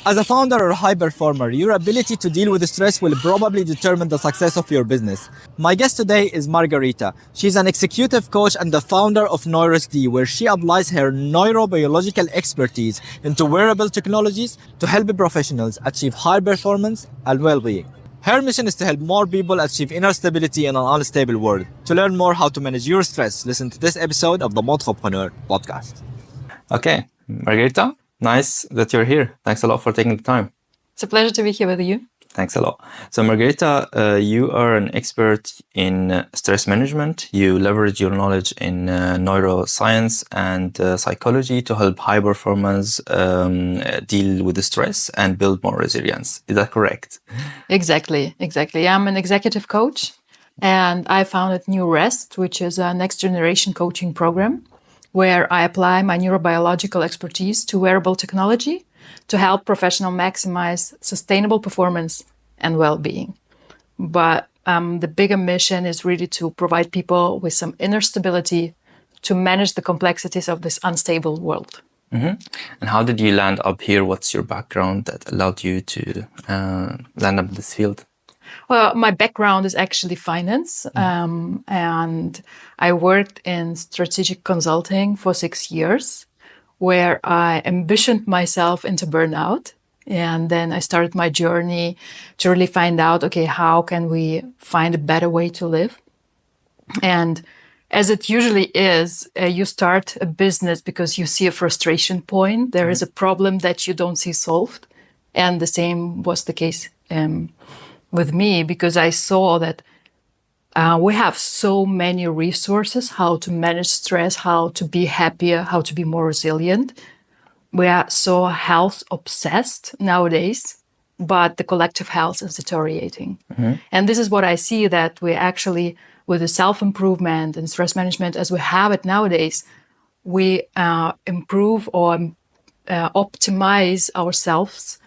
As a founder or high performer, your ability to deal with stress will probably determine the success of your business. My guest today is Margarita. She's an executive coach and the founder of Neuressd, where she applies her neurobiological expertise into wearable technologies to help professionals achieve high performance and well-being. Her mission is to help more people achieve inner stability in an unstable world. To learn more how to manage your stress, listen to this episode of the Montrepreneur podcast. Okay, Margarita, nice that you're here. Thanks a lot for taking the time. It's a pleasure to be here with you. Thanks a lot. So Margarita, you are an expert in stress management. You leverage your knowledge in neuroscience and psychology to help high performers deal with the stress and build more resilience. Is that correct? Exactly. I'm an executive coach, and I founded Neuressd, which is a next generation coaching program where I apply my neurobiological expertise to wearable technology to help professionals maximize sustainable performance and well-being. But the bigger mission is really to provide people with some inner stability to manage the complexities of this unstable world. Mm-hmm. And how did you land up here? What's your background that allowed you to land up in this field? Well, my background is actually finance, and I worked in strategic consulting for 6 years, where I ambitioned myself into burnout. And then I started my journey to really find out, okay, how can we find a better way to live? And as it usually is, you start a business because you see a frustration point. There is a problem that you don't see solved. And the same was the case with me, because I saw that we have so many resources, how to manage stress, how to be happier, how to be more resilient. We are so health obsessed nowadays, but the collective health is deteriorating. Mm-hmm. And this is what I see, that we actually, with the self-improvement and stress management as we have it nowadays, we improve or optimize ourselves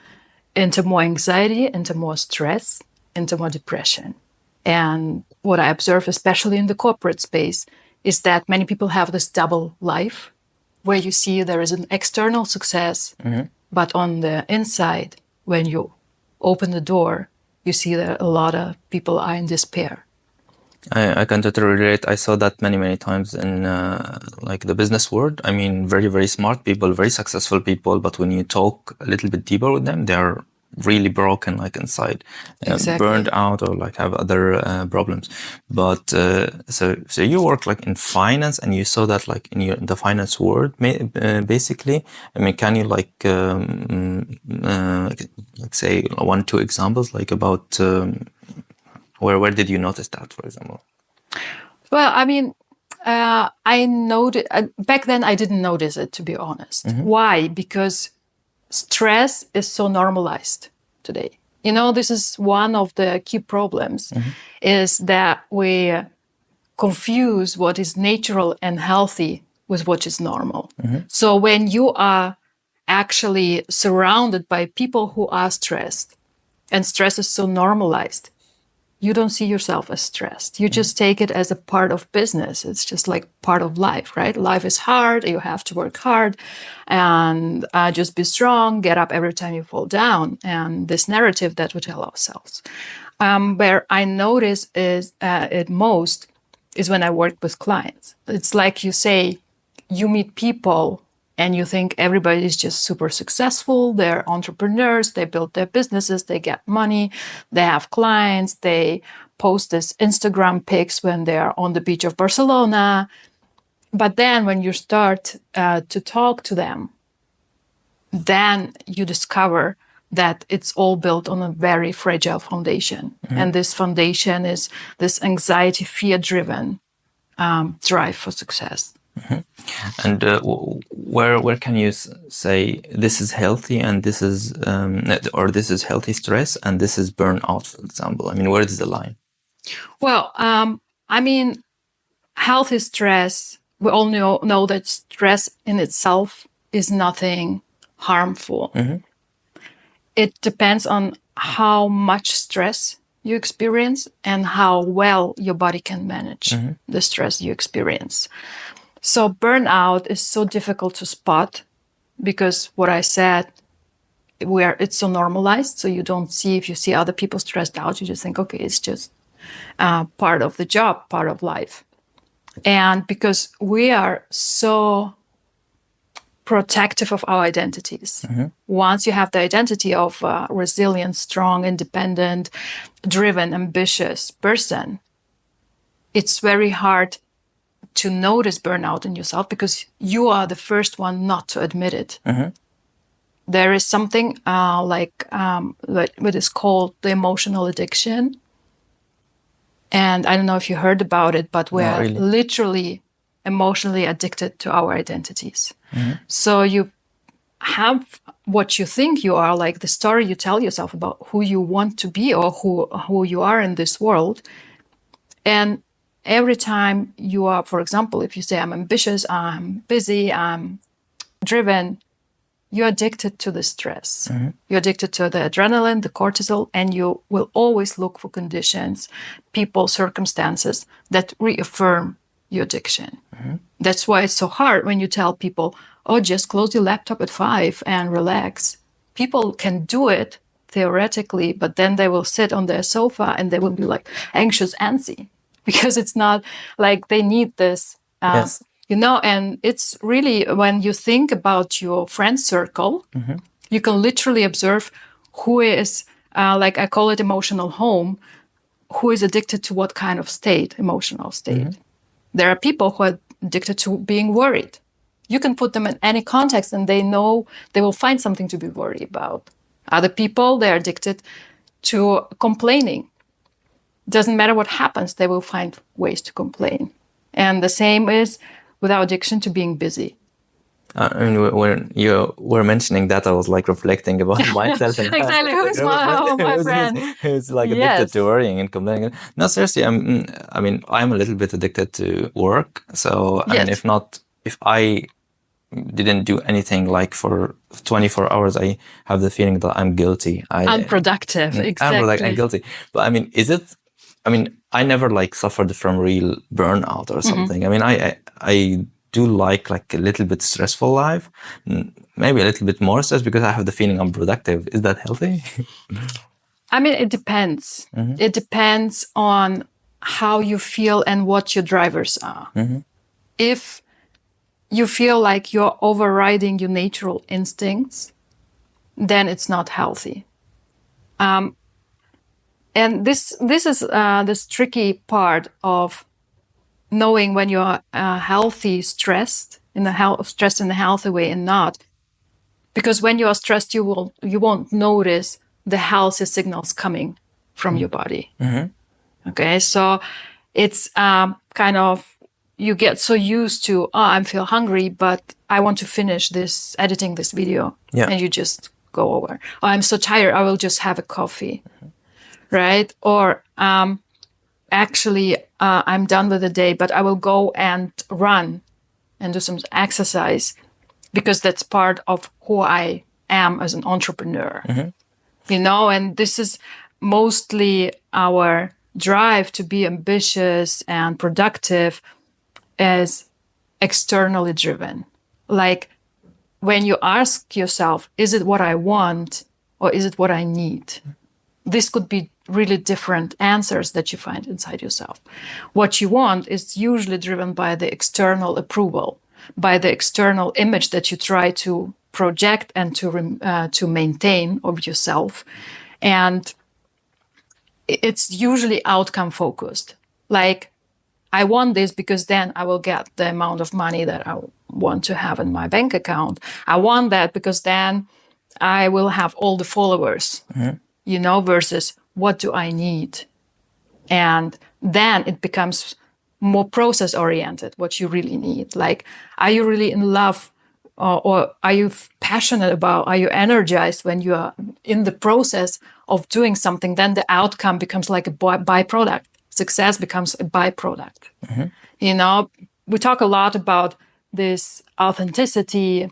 into more anxiety, into more stress, into more depression. And what I observe, especially in the corporate space, is that many people have this double life where you see there is an external success, but on the inside, when you open the door, you see that a lot of people are in despair. I can totally relate. I saw that many times in like the business world. I mean, very smart people, very successful people, but when you talk a little bit deeper with them, they're really broken, like inside, Exactly. burned out, or like have other problems. But so you work like in finance, and you saw that like in the finance world, basically. I mean, can you like say 1-2 examples like about where did you notice that, for example? Well, I mean, I noticed back then. I didn't notice it, to be honest. Mm-hmm. Why? Because stress is so normalized today. You know, this is one of the key problems, is that we confuse what is natural and healthy with what is normal. So when you are actually surrounded by people who are stressed, and stress is so normalized, you don't see yourself as stressed. You just take it as a part of business. It's just like part of life, right? Life is hard. You have to work hard and just be strong, get up every time you fall down. And this narrative that we tell ourselves. Where I notice is it most is when I work with clients. It's like you say, you meet people and you think everybody is just super successful. They're entrepreneurs. They build their businesses. They get money. They have clients. They post this Instagram pics when they're on the beach of Barcelona. But then when you start to talk to them, then you discover that it's all built on a very fragile foundation. And this foundation is this anxiety, fear-driven drive for success. And where can you say this is healthy and this is or this is healthy stress and this is burnout, for example? I mean, where is the line? Well, I mean, healthy stress, we all know that stress in itself is nothing harmful. It depends on how much stress you experience and how well your body can manage the stress you experience. So burnout is so difficult to spot because what I said, where it's so normalized. So you don't see, if you see other people stressed out, you just think, okay, it's just part of the job, part of life. And because we are so protective of our identities. Once you have the identity of a resilient, strong, independent, driven, ambitious person, it's very hard to notice burnout in yourself because you are the first one not to admit it. There is something what is called the emotional addiction. And I don't know if you heard about it, but we're literally emotionally addicted to our identities. So you have what you think you are, like the story you tell yourself about who you want to be or who you are in this world. And every time you are, for example, if you say, I'm ambitious, I'm busy, I'm driven, you're addicted to the stress. You're addicted to the adrenaline, the cortisol, and you will always look for conditions, people, circumstances that reaffirm your addiction. That's why it's so hard when you tell people, oh, just close your laptop at 5 and relax. People can do it theoretically, but then they will sit on their sofa and they will be like anxious, antsy, because it's not like they need this. Yes. And it's really, when you think about your friend circle, you can literally observe who is, like I call it emotional home, who is addicted to what kind of state, emotional state. There are people who are addicted to being worried. You can put them in any context and they know they will find something to be worried about. Other people, they're addicted to complaining. Doesn't matter what happens, they will find ways to complain. And the same is with our addiction to being busy. When you were mentioning that, I was like reflecting about myself. And exactly, who's my friend? Who's like addicted to worrying and complaining. No, seriously, I'm a little bit addicted to work. So, I mean, if I didn't do anything like for 24 hours, I have the feeling that I'm guilty. Unproductive, exactly. Unproductive and guilty. But I mean, I never like suffered from real burnout or something. I mean, I do like a little bit stressful life, maybe a little bit more stress because I have the feeling I'm productive. Is that healthy? I mean, it depends. It depends on how you feel and what your drivers are. If you feel like you're overriding your natural instincts, then it's not healthy. And this is this tricky part of knowing when you're healthy, stressed in a healthy way and not. Because when you are stressed, you won't notice the healthy signals coming from your body. Okay, so it's kind of, you get so used to, I feel hungry, but I want to finish editing this video. And you just go over. Oh, I'm so tired, I will just have a coffee. Right? Or actually, I'm done with the day, but I will go and run and do some exercise because that's part of who I am as an entrepreneur. And this is mostly our drive to be ambitious and productive as externally driven. Like when you ask yourself, is it what I want or is it what I need? This could be really different answers that you find inside yourself. What you want is usually driven by the external approval, by the external image that you try to project and to maintain of yourself. And it's usually outcome focused. Like, I want this because then I will get the amount of money that I want to have in my bank account. I want that because then I will have all the followers, versus what do I need? And then it becomes more process oriented, what you really need. Like, are you really in love or are you passionate about, are you energized when you are in the process of doing something? Then the outcome becomes like a byproduct. Success becomes a byproduct. We talk a lot about this authenticity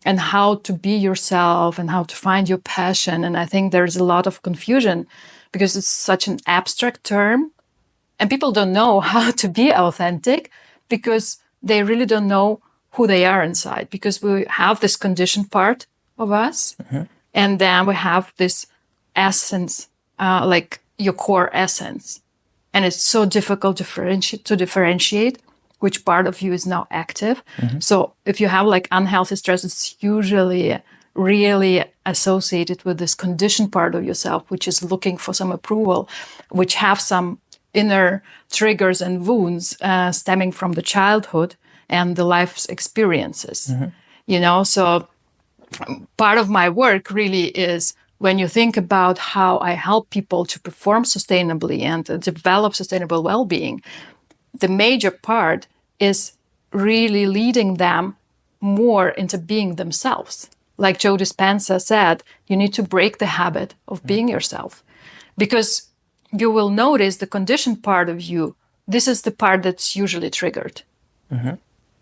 and how to be yourself and how to find your passion. And I think there's a lot of confusion because it's such an abstract term and people don't know how to be authentic because they really don't know who they are inside, because we have this conditioned part of us And then we have this essence, like your core essence. And it's so difficult to differentiate which part of you is now active. So if you have like unhealthy stress, it's usually really associated with this conditioned part of yourself, which is looking for some approval, which have some inner triggers and wounds stemming from the childhood and the life's experiences. You know, so part of my work really is when you think about how I help people to perform sustainably and develop sustainable well-being, the major part is really leading them more into being themselves. Like Joe Dispenza said, you need to break the habit of being yourself, because you will notice the conditioned part of you. This is the part that's usually triggered.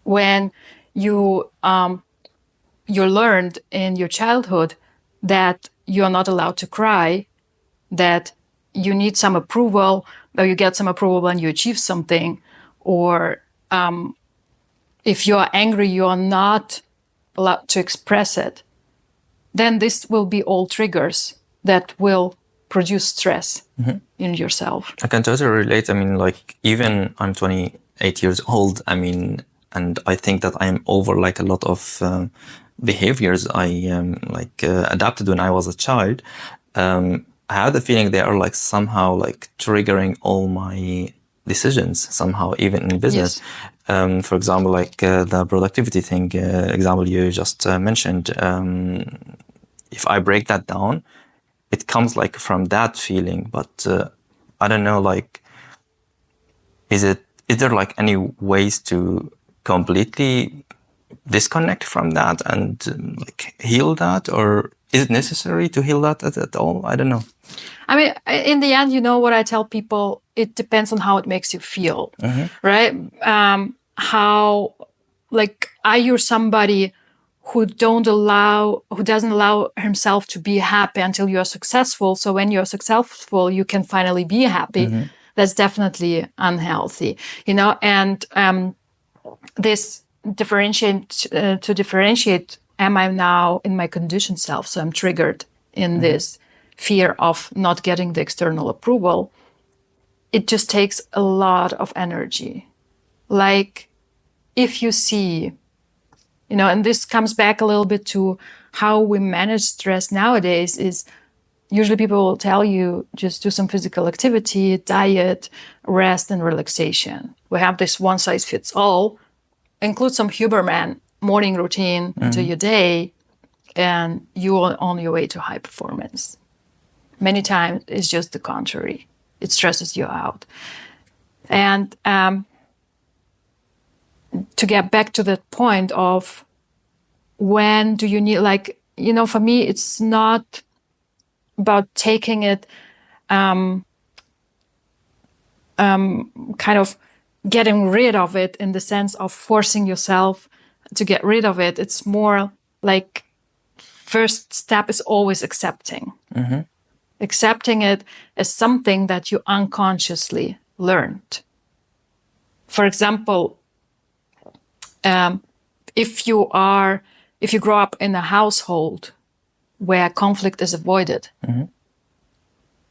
When you learned in your childhood that you're not allowed to cry, that you need some approval, or you get some approval when you achieve something, or if you're angry, you're not allowed to express it, then this will be all triggers that will produce stress in yourself. I can totally relate. I mean, like, even I'm 28 years old. I mean, and I think that I'm over like a lot of behaviors I adapted when I was a child. I have the feeling they are like somehow like triggering all my decisions somehow, even in business. Yes. For example, like the productivity thing, example you just mentioned. If I break that down, it comes like from that feeling. But I don't know, like, is there like any ways to completely disconnect from that and like heal that, or is it necessary to heal that at all? I don't know. I mean, in the end, you know what I tell people, it depends on how it makes you feel, right? How, like, are you somebody who doesn't allow himself to be happy until you're successful? So when you're successful, you can finally be happy. That's definitely unhealthy, you know. And this differentiate, am I now in my conditioned self? So I'm triggered in this fear of not getting the external approval. It just takes a lot of energy. Like, if you see, you know, and this comes back a little bit to how we manage stress nowadays, is usually people will tell you just do some physical activity, diet, rest, and relaxation. We have this one size fits all. Include some Huberman morning routine into your day, and you are on your way to high performance. Many times it's just the contrary. It stresses you out. And to get back to that point of when do you need, like, you know, for me, it's not about taking it kind of getting rid of it in the sense of forcing yourself to get rid of it. It's more like first step is always accepting. Accepting it as something that you unconsciously learned. For example, if you grow up in a household where conflict is avoided,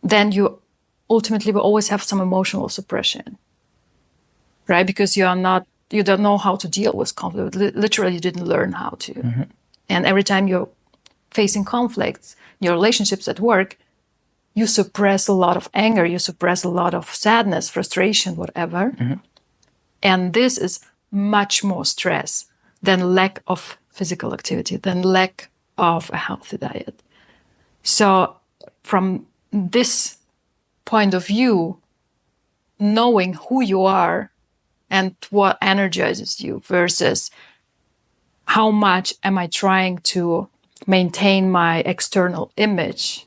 then you ultimately will always have some emotional suppression, right? Because you don't know how to deal with conflict. Literally, you didn't learn how to. And every time you're facing conflicts, your relationships at work, you suppress a lot of anger, you suppress a lot of sadness, frustration, whatever. And this is much more stress than lack of physical activity, than lack of a healthy diet. So from this point of view, knowing who you are and what energizes you versus how much am I trying to maintain my external image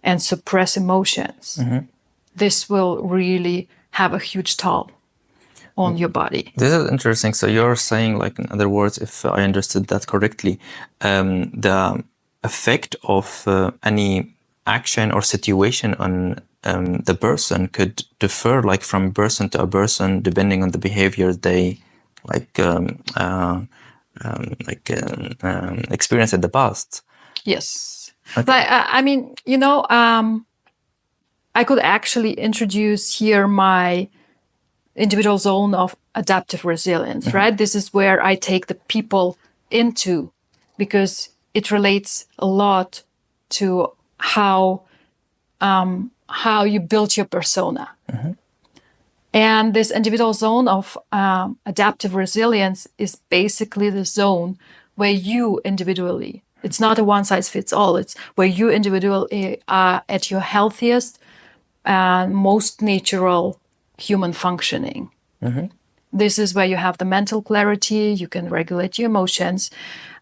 and suppress emotions, this will really have a huge toll on your body. This is interesting. So you're saying, like, in other words, if I understood that correctly, the effect of any action or situation on the person could differ, like, from person to a person, depending on the behavior they experience in the past. Yes. Okay. But I mean, I could actually introduce here my individual zone of adaptive resilience, right? This is where I take the people into, because it relates a lot to how you build your persona. And this individual zone of adaptive resilience is basically the zone where you individually, it's not a one size fits all, it's where you individually are at your healthiest and most natural human functioning. This is where you have the mental clarity, you can regulate your emotions.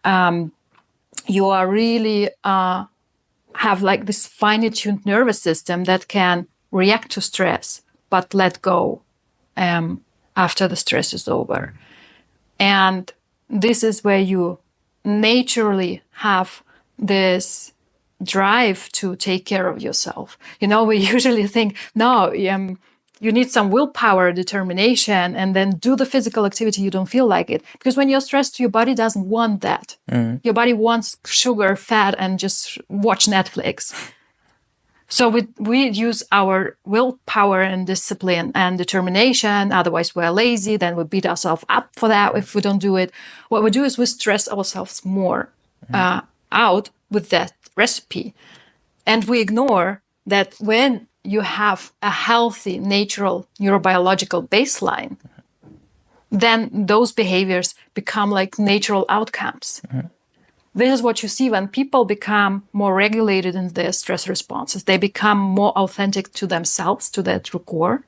You are really have like this finely tuned nervous system that can react to stress, but let go after the stress is over. And this is where you naturally have this drive to take care of yourself. We usually think, no, you need some willpower, determination, and then do the physical activity you don't feel like it. Because when you're stressed, your body doesn't want that. Your body wants sugar, fat, and just watch Netflix. So we use our willpower and discipline and determination. Otherwise, we're lazy. Then we beat ourselves up for that if we don't do it. What we do is we stress ourselves more out with that recipe. And we ignore that when you have a healthy, natural, neurobiological baseline, then those behaviors become like natural outcomes. This is what you see when people become more regulated in their stress responses. They become more authentic to themselves, to their true core.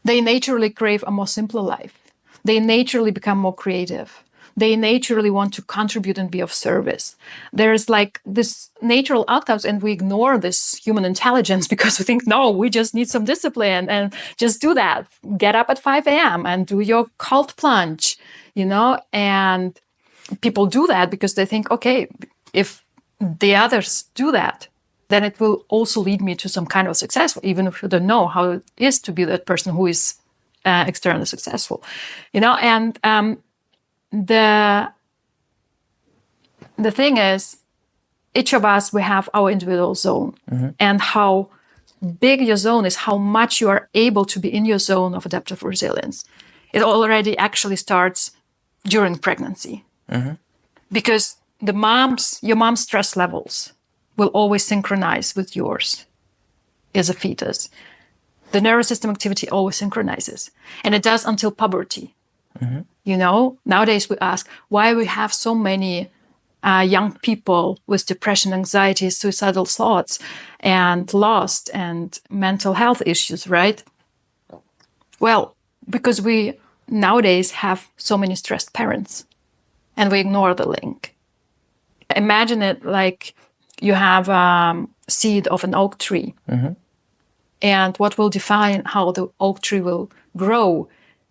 They naturally crave a more simpler life. They naturally become more creative. They naturally want to contribute and be of service. There's like this natural outcomes, and we ignore this human intelligence because we think, no, we just need some discipline and just do that. Get up at 5 a.m. and do your cold plunge, and people do that because they think, okay, if the others do that, then it will also lead me to some kind of success, even if you don't know how it is to be that person who is externally successful, and the thing is, each of us, we have our individual zone, and how big your zone is, how much you are able to be in your zone of adaptive resilience. It already actually starts during pregnancy, because your mom's stress levels will always synchronize with yours as a fetus. The nervous system activity always synchronizes, and it does until puberty. Nowadays we ask why we have so many young people with depression, anxiety, suicidal thoughts, and lost and mental health issues, right? Well, because we nowadays have so many stressed parents, and we ignore the link. Imagine it like you have a seed of an oak tree, and what will define how the oak tree will grow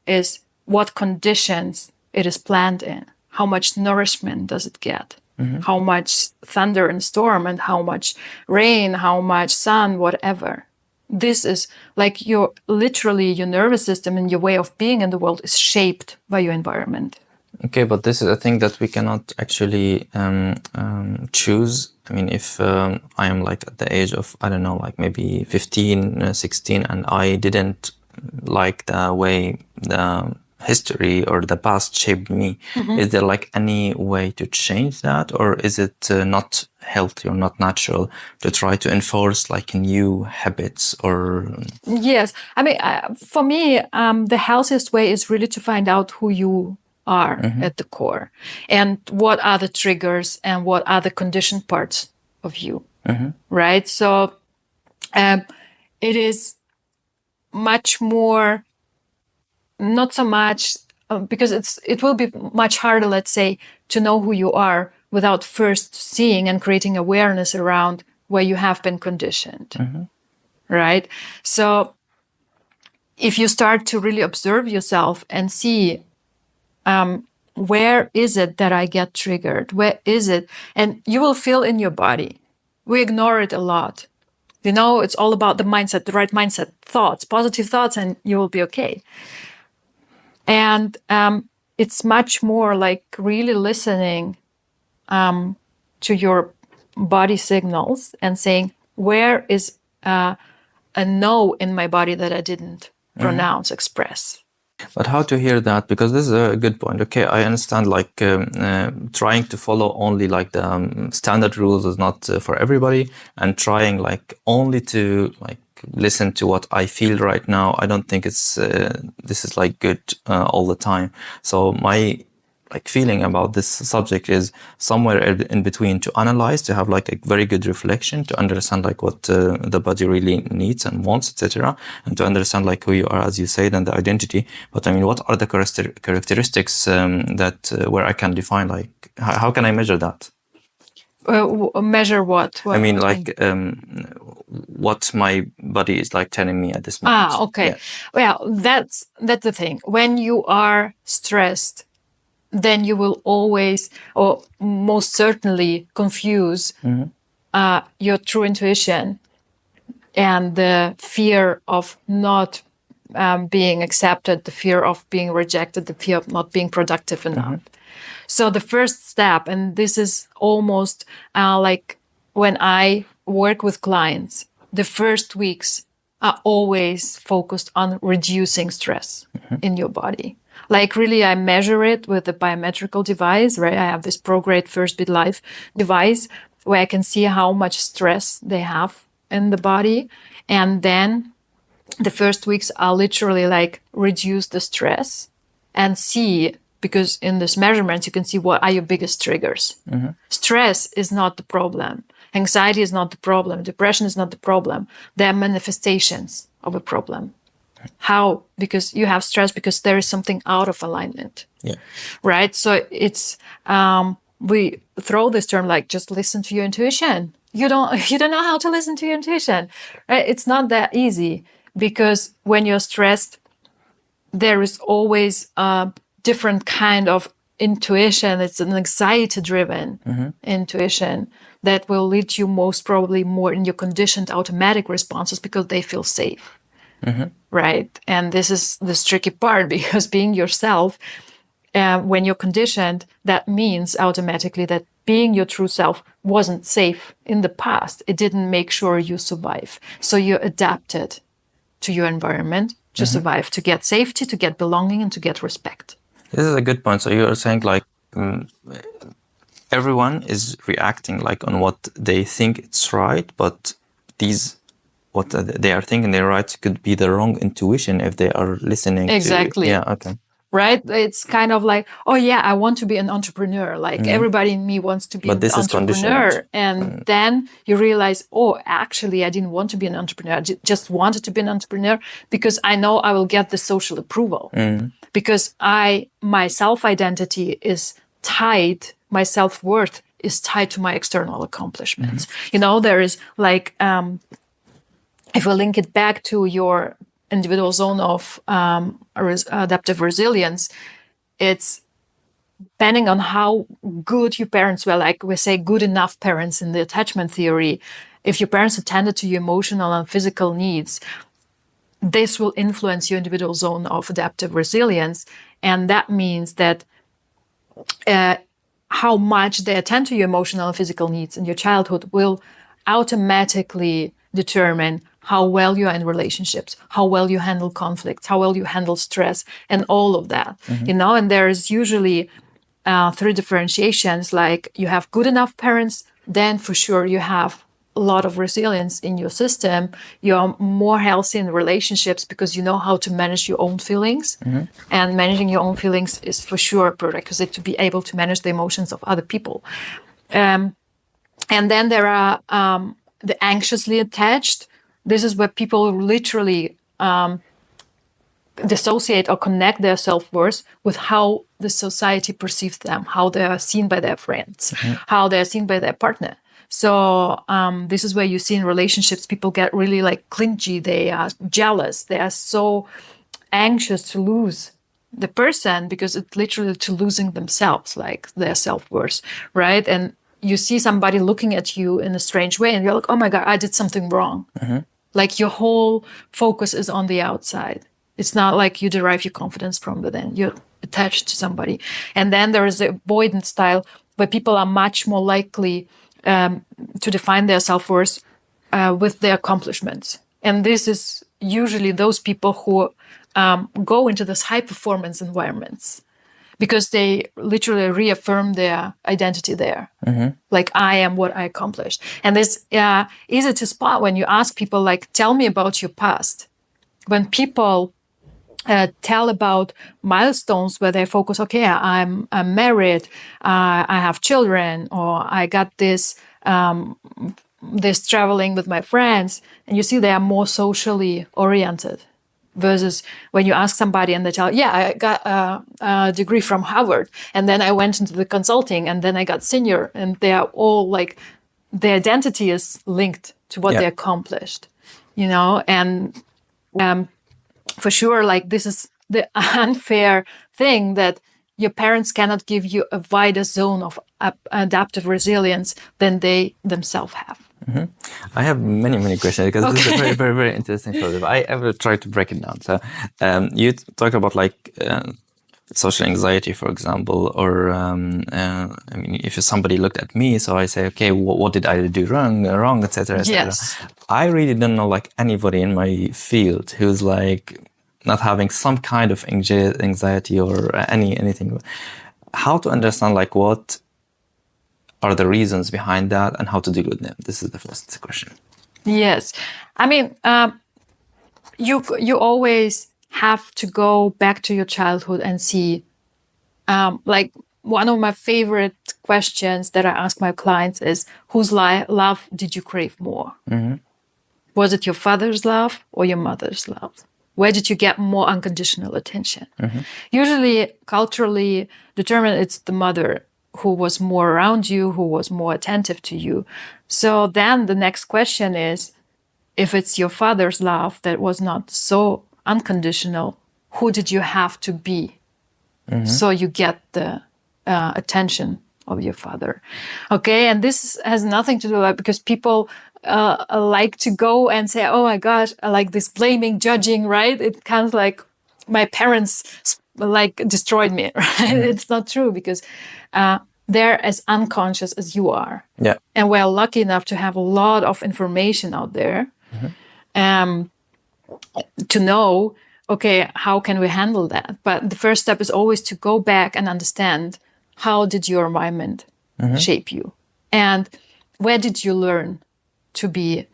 is what conditions it is planted in, how much nourishment does it get, how much thunder and storm, and how much rain, how much sun, whatever. This is like your nervous system and your way of being in the world is shaped by your environment. Okay, but this is a thing that we cannot actually choose. I mean, if I am like at the age of, I don't know, like maybe 15, 16, and I didn't like the way the history or the past shaped me, is there like any way to change that, or is it not healthy or not natural to try to enforce like new habits? Or yes, I mean, for me, the healthiest way is really to find out who you are at the core, and what are the triggers and what are the conditioned parts of you, right? So it is much more, not so much, because it will be much harder, let's say, to know who you are without first seeing and creating awareness around where you have been conditioned, right? So if you start to really observe yourself and see where is it that I get triggered, where is it, and you will feel in your body. We ignore it a lot. It's all about the mindset, the right mindset, thoughts, positive thoughts, and you will be okay. And it's much more like really listening to your body signals and saying, where is a no in my body that I didn't pronounce, express. But how to hear that? Because this is a good point. Okay, I understand like trying to follow only like the standard rules is not for everybody, and trying like only to like listen to what I feel right now. I don't think it's this is like good all the time. So my like feeling about this subject is somewhere in between, to analyze, to have like a very good reflection, to understand like what the body really needs and wants, etc., and to understand like who you are, as you said, and the identity. But I mean, what are the characteristics that where I can define, like how can I measure that? Measure what? I mean, like what my body is like telling me at this moment. Okay. Yeah. Well, that's the thing. When you are stressed, then you will always, or most certainly, confuse your true intuition and the fear of not being accepted, the fear of being rejected, the fear of not being productive enough. So the first step, and this is almost like when I work with clients, the first weeks are always focused on reducing stress in your body. Like really, I measure it with a biometrical device, right? I have this ProGrade First Beat Life device where I can see how much stress they have in the body. And then the first weeks are literally like reduce the stress and see, because in this measurement, you can see what are your biggest triggers. Stress is not the problem. Anxiety is not the problem. Depression is not the problem. They are manifestations of a problem. How? Because you have stress because there is something out of alignment. Yeah. Right? So it's, we throw this term like, just listen to your intuition. You don't know how to listen to your intuition. Right? It's not that easy, because when you're stressed, there is always a different kind of intuition. It's an anxiety-driven intuition that will lead you most probably more in your conditioned automatic responses because they feel safe. Right? And this is the tricky part, because being yourself, when you're conditioned, that means automatically that being your true self wasn't safe in the past. It didn't make sure you survive. So you adapted to your environment to survive, to get safety, to get belonging, and to get respect. This is a good point. So you're saying like everyone is reacting like on what they think it's right, but what they are thinking they're right could be the wrong intuition if they are listening. Exactly. Yeah. Okay. Right? It's kind of like, oh yeah, I want to be an entrepreneur. Like everybody in me wants to be an entrepreneur. And then you realize, oh, actually, I didn't want to be an entrepreneur. I just wanted to be an entrepreneur because I know I will get the social approval. Because my self-identity is tied, my self-worth is tied to my external accomplishments. You know, there is like, if we link it back to your individual zone of adaptive resilience, it's depending on how good your parents were. Like we say, good enough parents in the attachment theory. If your parents attended to your emotional and physical needs, this will influence your individual zone of adaptive resilience. And that means that how much they attend to your emotional and physical needs in your childhood will automatically determine how well you are in relationships, how well you handle conflicts, how well you handle stress, and all of that. You know, and there is usually 3 differentiations. Like you have good enough parents, then for sure you have a lot of resilience in your system. You're more healthy in relationships because you know how to manage your own feelings. And managing your own feelings is for sure a prerequisite to be able to manage the emotions of other people. And then there are the anxiously attached. This is where people literally dissociate or connect their self-worth with how the society perceives them, how they are seen by their friends, how they are seen by their partner. So this is where you see in relationships, people get really like clingy. They are jealous. They are so anxious to lose the person because it's literally to losing themselves, like their self-worth, right? And you see somebody looking at you in a strange way and you're like, oh my God, I did something wrong. Like your whole focus is on the outside. It's not like you derive your confidence from within. You're attached to somebody. And then there is the avoidance style where people are much more likely to define their self-worth with their accomplishments. And this is usually those people who go into this high-performance environments because they literally reaffirm their identity there. Like, I am what I accomplished. And this easy to spot when you ask people, like, tell me about your past. When people tell about milestones where they focus, okay, I'm married, I have children, or I got this traveling with my friends, and you see they are more socially oriented. Versus when you ask somebody and they tell, yeah, I got a degree from Harvard, and then I went into the consulting, and then I got senior, and they are all like, their identity is linked to what they accomplished, and for sure, like, this is the unfair thing that your parents cannot give you a wider zone of adaptive resilience than they themselves have. I have many questions because this is a very, very, very interesting topic. I will try to break it down. So you talked about like social anxiety, for example, or I mean, if somebody looked at me, so I say, okay, what did I do wrong, etc., etc. Yes. I really don't know like anybody in my field who's like not having some kind of anxiety or anything. How to understand like what are the reasons behind that and how to deal with them? This is the first question. Yes. I mean, you always have to go back to your childhood and see, like, one of my favorite questions that I ask my clients is, whose love did you crave more? Was it your father's love or your mother's love? Where did you get more unconditional attention? Usually, culturally determined, it's the mother who was more around you, who was more attentive to you. So then the next question is, if it's your father's love that was not so unconditional, who did you have to be so you get the attention of your father? Okay, and this has nothing to do with, because people like to go and say, oh my gosh, I like this blaming, judging, right? It kind of like, my parents like destroyed me, right? It's not true, because they're as unconscious as you are. Yeah. And we're lucky enough to have a lot of information out there to know, okay, how can we handle that? But the first step is always to go back and understand, how did your environment shape you? And where did you learn to be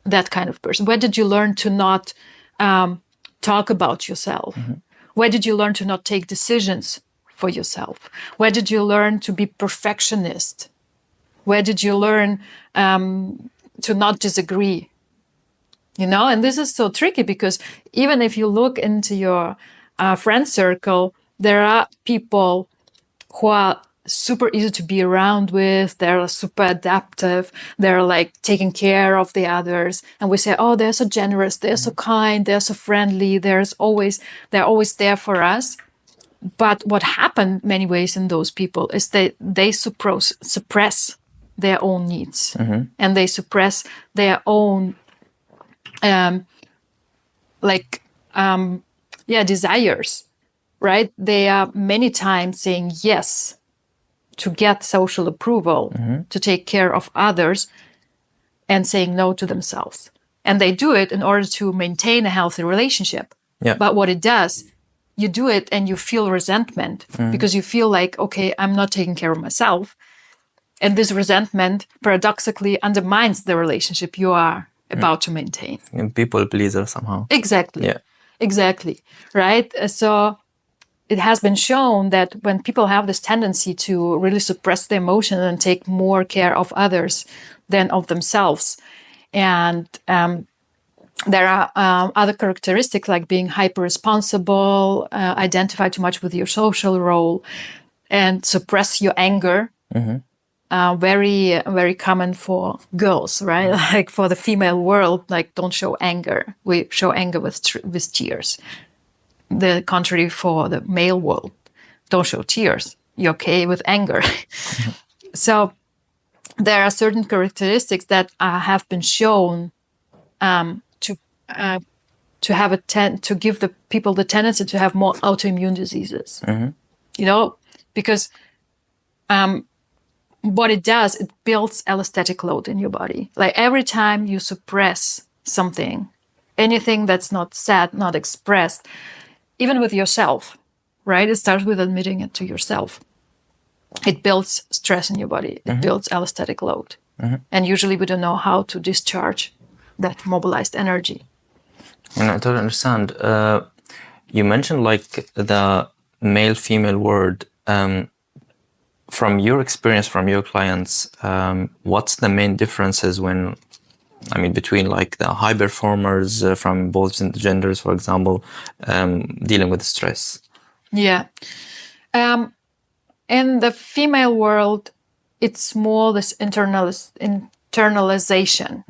that kind of person? Where did you learn to not talk about yourself? Where did you learn to not take decisions for yourself? Where did you learn to be perfectionist? Where did you learn to not disagree? And this is so tricky, because even if you look into your friend circle, there are people who are super easy to be around with. They're super adaptive. They're like taking care of the others. And we say, oh, they're so generous. They're so kind. They're so friendly. They're always there for us. But what happened many ways in those people is they suppress their own needs, and they suppress their own desires, right? They are many times saying yes to get social approval, to take care of others, and saying no to themselves. And they do it in order to maintain a healthy relationship. Yeah. But what it does, you do it and you feel resentment, because you feel like, okay, I'm not taking care of myself. And this resentment paradoxically undermines the relationship you are about to maintain. And people pleaser somehow. Exactly. Yeah. Exactly. Right. So it has been shown that when people have this tendency to really suppress their emotion and take more care of others than of themselves, and there are other characteristics like being hyper-responsible, identify too much with your social role, and suppress your anger. Very, very common for girls, right? Like for the female world, like don't show anger. We show anger with tears. The contrary for the male world, don't show tears. You're okay with anger. So there are certain characteristics that have been shown to have to give the people the tendency to have more autoimmune diseases. Because what it does, it builds allostatic load in your body. Like every time you suppress something, anything that's not said, not expressed, even with yourself, right? It starts with admitting it to yourself. It builds stress in your body. It builds allostatic load. And usually we don't know how to discharge that mobilized energy. And I don't understand. You mentioned like the male-female word. From your experience, from your clients, what's the main differences between like the high performers from both genders, for example, dealing with stress? Yeah. In the female world, it's more this internalization.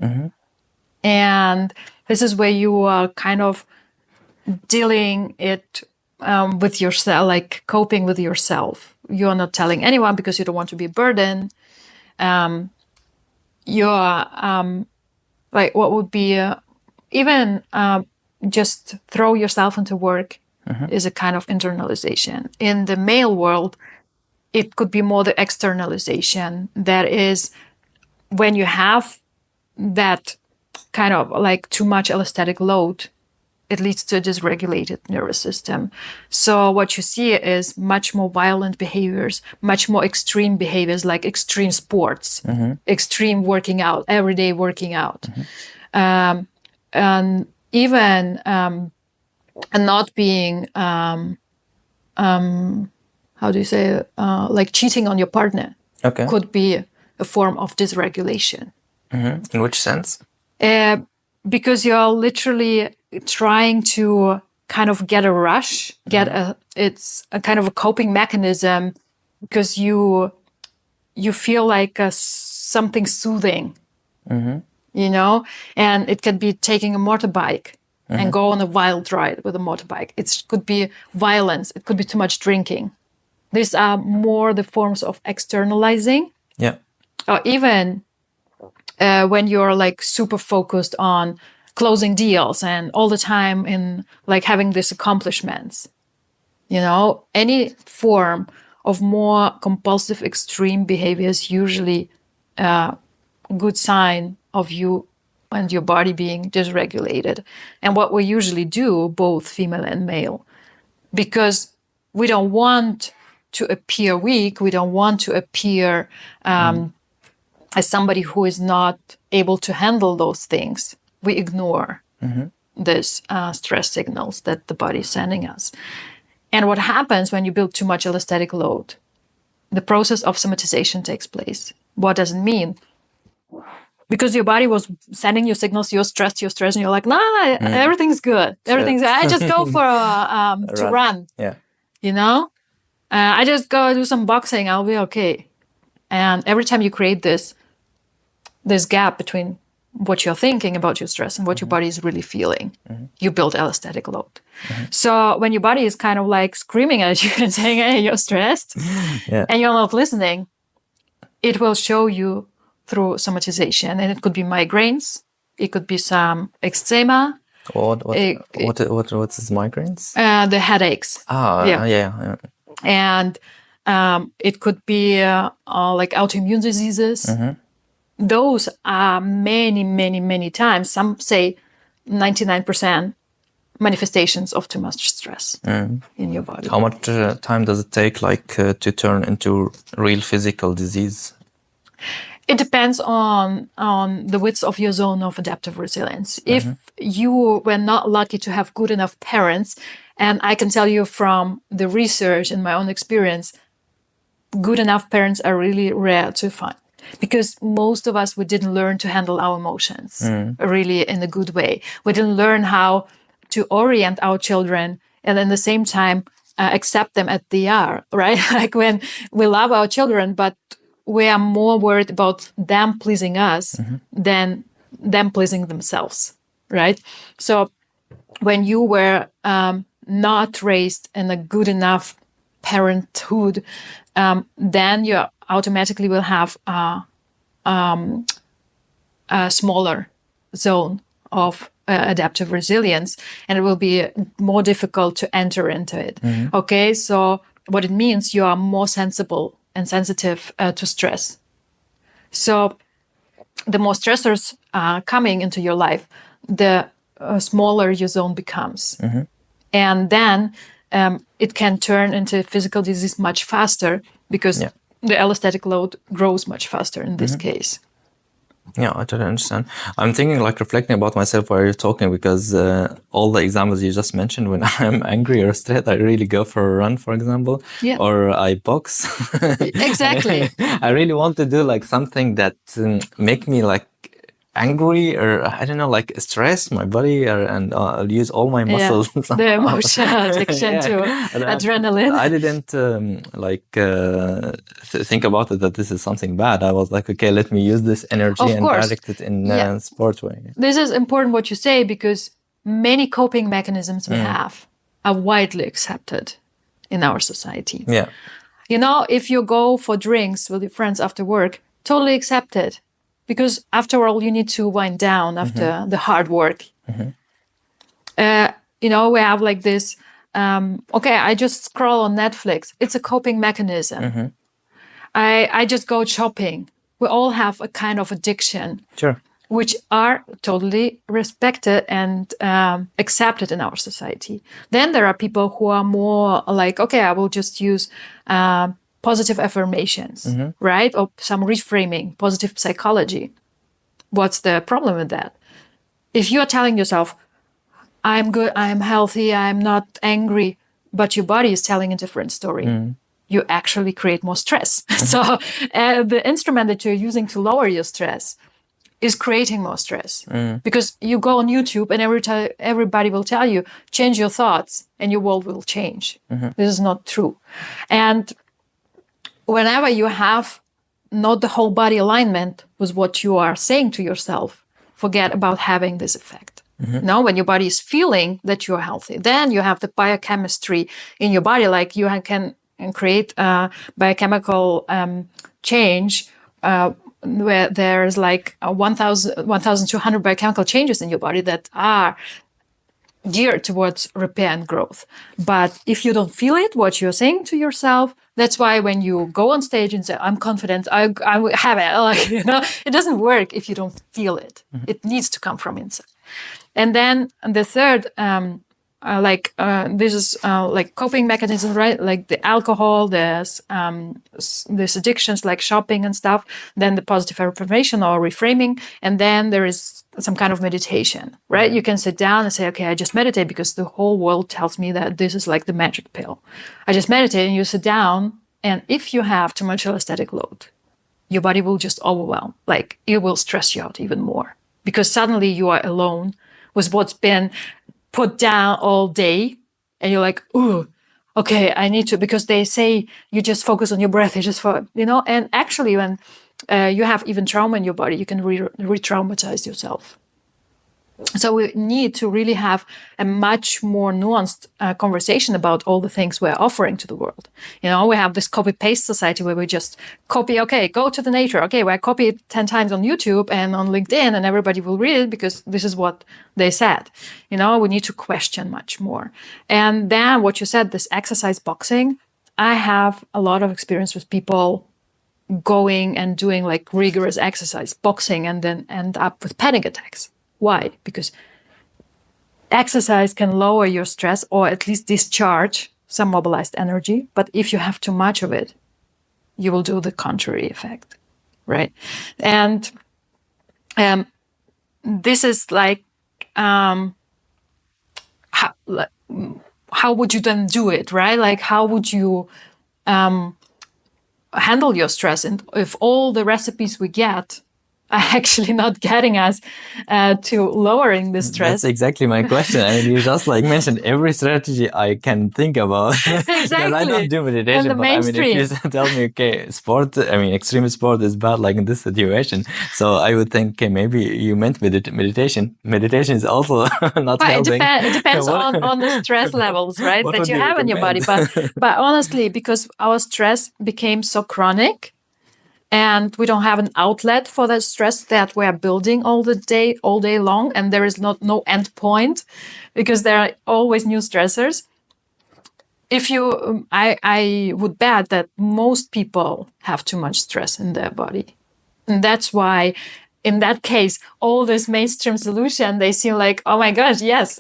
And this is where you are kind of dealing it with yourself, like coping with yourself. You're not telling anyone because you don't want to be a burden. You're like what would be even just throw yourself into work is a kind of internalization. In the male world, it could be more the externalization. That is when you have that kind of like too much allostatic load, it leads to a dysregulated nervous system. So what you see is much more violent behaviors, much more extreme behaviors, like extreme sports, extreme working out, everyday working out. And even not being, how do you say, like cheating on your partner could be a form of dysregulation. In which sense? Because you're literally trying to kind of get a rush, it's a kind of a coping mechanism because you feel like something soothing, you know, and it can be taking a motorbike and go on a wild ride with a motorbike. It could be violence. It could be too much drinking. These are more the forms of externalizing. Yeah. Or even when you're like super focused on closing deals and all the time in like having these accomplishments, you know, any form of more compulsive extreme behavior is usually a good sign of you and your body being dysregulated. And what we usually do, both female and male, because we don't want to appear weak, we don't want to appear as somebody who is not able to handle those things, we ignore these stress signals that the body is sending us. And what happens when you build too much allostatic load? The process of somatization takes place. What does it mean? Because your body was sending you signals, you're stressed, and you're like, nah, everything's good. I just go for to run. Yeah. You know? I just go do some boxing, I'll be okay. And every time you create this gap between what you're thinking about your stress and what your body is really feeling, you build allostatic load. So when your body is kind of like screaming at you and saying, hey, you're stressed, and you're not listening, it will show you through somatization. And it could be migraines, it could be some eczema. What's migraines? The headaches. Yeah. And it could be like autoimmune diseases. Those are many times, some say 99% manifestations of too much stress in your body. How much time does it take to turn into real physical disease? It depends on the width of your zone of adaptive resilience. If you were not lucky to have good enough parents, and I can tell you from the research and my own experience, good enough parents are really rare to find. Because most of us, we didn't learn to handle our emotions really in a good way. We didn't learn how to orient our children and at the same time accept them as they are, right? Like when we love our children, but we are more worried about them pleasing us than them pleasing themselves, right? So when you were not raised in a good enough parenthood, then you automatically will have a smaller zone of adaptive resilience, and it will be more difficult to enter into it. Okay, so what it means, you are more sensible and sensitive to stress So the more stressors coming into your life, the smaller your zone becomes. And then it can turn into physical disease much faster because the allostatic load grows much faster in this case. Yeah, I totally understand. I'm thinking, like, reflecting about myself while you're talking, because all the examples you just mentioned, when I'm angry or stressed, I really go for a run, for example, or I box. Exactly. I really want to do like something that make me like angry, or I don't know, like stress my body, and I'll use all my muscles. The emotional addiction to adrenaline. I didn't think about it that this is something bad. I was like, okay, let me use this energy and direct it in sport way. This is important what you say, because many coping mechanisms we have are widely accepted in our society. Yeah. You know, if you go for drinks with your friends after work, totally accepted. Because after all, you need to wind down after the hard work. You know, we have like this, okay, I just scroll on Netflix. It's a coping mechanism. I just go shopping. We all have a kind of addiction. Sure. Which are totally respected and accepted in our society. Then there are people who are more like, okay, I will just use positive affirmations, right? Or some reframing, positive psychology. What's the problem with that? If you are telling yourself, I'm good, I'm healthy, I'm not angry, but your body is telling a different story, you actually create more stress. So the instrument that you're using to lower your stress is creating more stress. Because you go on YouTube and everybody will tell you, change your thoughts and your world will change. This is not true. And whenever you have not the whole body alignment with what you are saying to yourself, forget about having this effect. Now, when your body is feeling that you are healthy, then you have the biochemistry in your body, like you can create a biochemical change where there's like 1,200 biochemical changes in your body that are geared towards repair and growth. But if you don't feel it, what you're saying to yourself, that's why when you go on stage and say, I'm confident, I have it, like, you know, it doesn't work if you don't feel it. It needs to come from inside. And then the third, this is like coping mechanism, right? Like the alcohol, there's addictions like shopping and stuff, then the positive affirmation or reframing, and then there is some kind of meditation, right? You can sit down and say, okay, I just meditate because the whole world tells me that this is like the magic pill. I just meditate, and you sit down, and if you have too much allostatic load, your body will just overwhelm, like it will stress you out even more, because suddenly you are alone with what's been put down all day, and you're like, ooh, okay, I need to, because they say you just focus on your breath, and actually when you have even trauma in your body, you can re-traumatize yourself. So we need to really have a much more nuanced conversation about all the things we're offering to the world. You know, we have this copy-paste society where we just copy, okay, go to the nature. Okay, well, I copy it 10 times on YouTube and on LinkedIn, and everybody will read it because this is what they said. You know, we need to question much more. And then what you said, this exercise boxing, I have a lot of experience with people going and doing like rigorous exercise, boxing, and then end up with panic attacks. Why? Because exercise can lower your stress or at least discharge some mobilized energy. But if you have too much of it, you will do the contrary effect, right? And this is like, how would you then do it, right? Like, how would you handle your stress? And if all the recipes we get are actually not getting us to lowering the stress. That's exactly my question. I mean, you just like mentioned every strategy I can think about. Exactly. I don't do meditation, but mainstream. I mean, if you tell me, okay, sport, I mean, extreme sport is bad like in this situation. So I would think, okay, maybe you meant meditation. Meditation is also not helping. It depends on the stress levels, right, that you have in your body. But honestly, because our stress became so chronic, and we don't have an outlet for that stress that we are building all day long, and there is no end point because there are always new stressors. I would bet that most people have too much stress in their body, And that's why, in that case, all this mainstream solution, they seem like, oh my gosh, yes,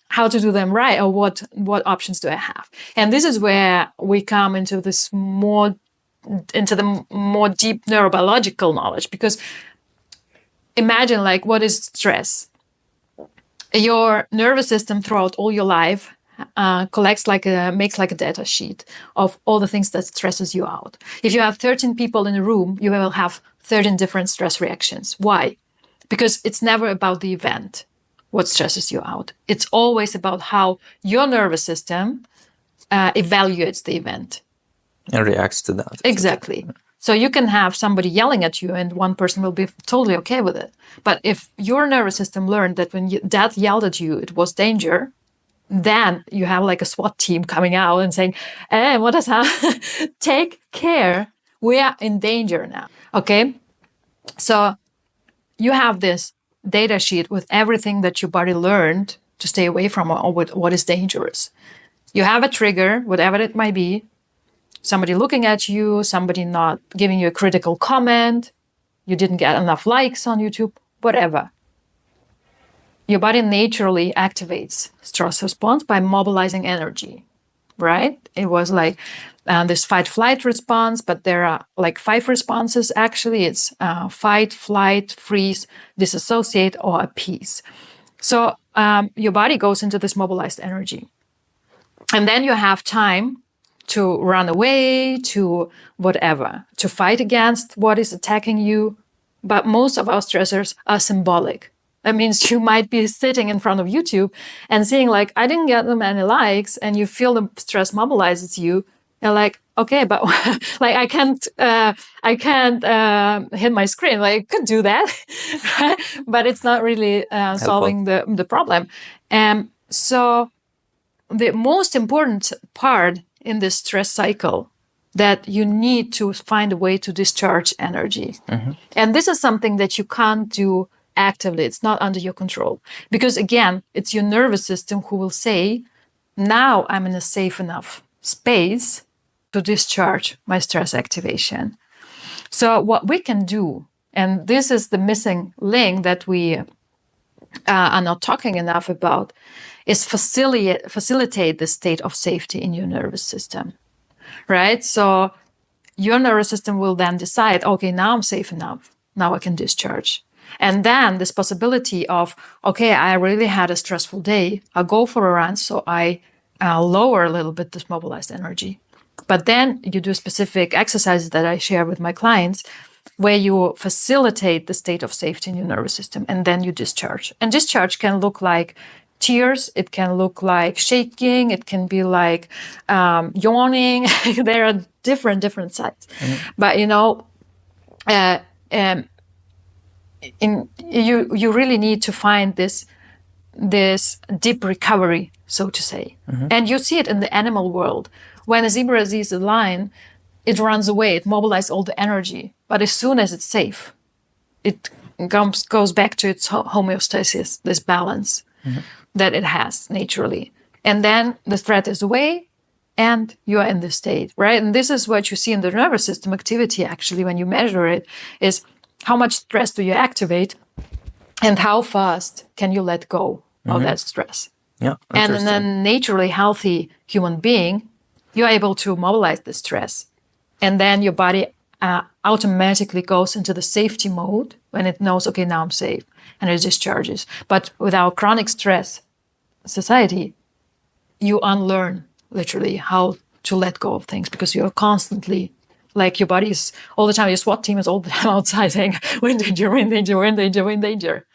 how to do them right, or what options do I have? And this is where we come into the more deep neurobiological knowledge, because imagine, like, what is stress? Your nervous system throughout all your life makes like a data sheet of all the things that stresses you out. If you have 13 people in a room, you will have 13 different stress reactions. Why? Because it's never about the event, what stresses you out. It's always about how your nervous system evaluates the event. And reacts to that. Exactly. So you can have somebody yelling at you and one person will be totally okay with it. But if your nervous system learned that when dad yelled at you, it was danger, then you have like a SWAT team coming out and saying, hey, what is happening? Take care. We are in danger now. Okay. So you have this data sheet with everything that your body learned to stay away from, or what is dangerous. You have a trigger, whatever it might be. Somebody looking at you, somebody not giving you a critical comment, you didn't get enough likes on YouTube, whatever. Your body naturally activates stress response by mobilizing energy, right? It was like this fight-flight response, but there are like 5 responses actually. It's fight, flight, freeze, disassociate, or appease. So your body goes into this mobilized energy. And then you have time to run away, to whatever, to fight against what is attacking you. But most of our stressors are symbolic. That means you might be sitting in front of YouTube and seeing like, I didn't get them any likes, and you feel the stress mobilizes you. You're like, okay, but like I can't hit my screen. Like I could do that, right? But it's not really solving the problem. And so the most important part in this stress cycle that you need to find a way to discharge energy. Mm-hmm. And this is something that you can't do actively. It's not under your control. Because again, it's your nervous system who will say, now I'm in a safe enough space to discharge my stress activation. So what we can do, and this is the missing link that we are not talking enough about, is facilitate the state of safety in your nervous system, right? So your nervous system will then decide, okay, now I'm safe enough. Now I can discharge. And then this possibility of, okay, I really had a stressful day. I'll go for a run, so I lower a little bit this mobilized energy. But then you do specific exercises that I share with my clients where you facilitate the state of safety in your nervous system, and then you discharge. And discharge can look like tears, it can look like shaking, it can be like yawning. There are different sides. Mm-hmm. But you really need to find this deep recovery, so to say. Mm-hmm. And you see it in the animal world. When a zebra sees a lion, it runs away, it mobilizes all the energy. But as soon as it's safe, it goes back to its homeostasis, this balance. Mm-hmm. that it has naturally. And then the threat is away and you are in this state, right? And this is what you see in the nervous system activity, actually, when you measure it, is how much stress do you activate and how fast can you let go of that stress. Yeah, and in a naturally healthy human being, you're able to mobilize the stress. And then your body automatically goes into the safety mode when it knows, okay, now I'm safe, and it discharges. But with our chronic stress society, you unlearn literally how to let go of things, because you're constantly, like, your body is all the time, your SWAT team is all the time outside saying, we're in danger, we're in danger, we're in danger, we're in danger.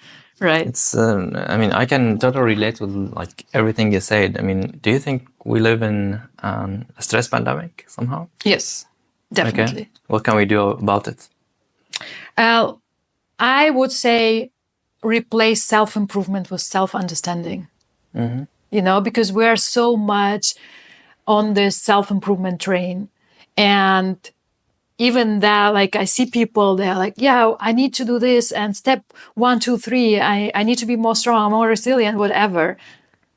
Right. It's, I mean, I can totally relate with like everything you said. I mean, do you think we live in a stress pandemic somehow? Yes, definitely. Okay. What can we do about it? I would say replace self-improvement with self-understanding. Mm-hmm. Because we're so much on this self-improvement train. And even that, like, I see people, they're like, yeah, I need to do this. And step 1, 2, 3, I need to be more strong, more resilient, whatever.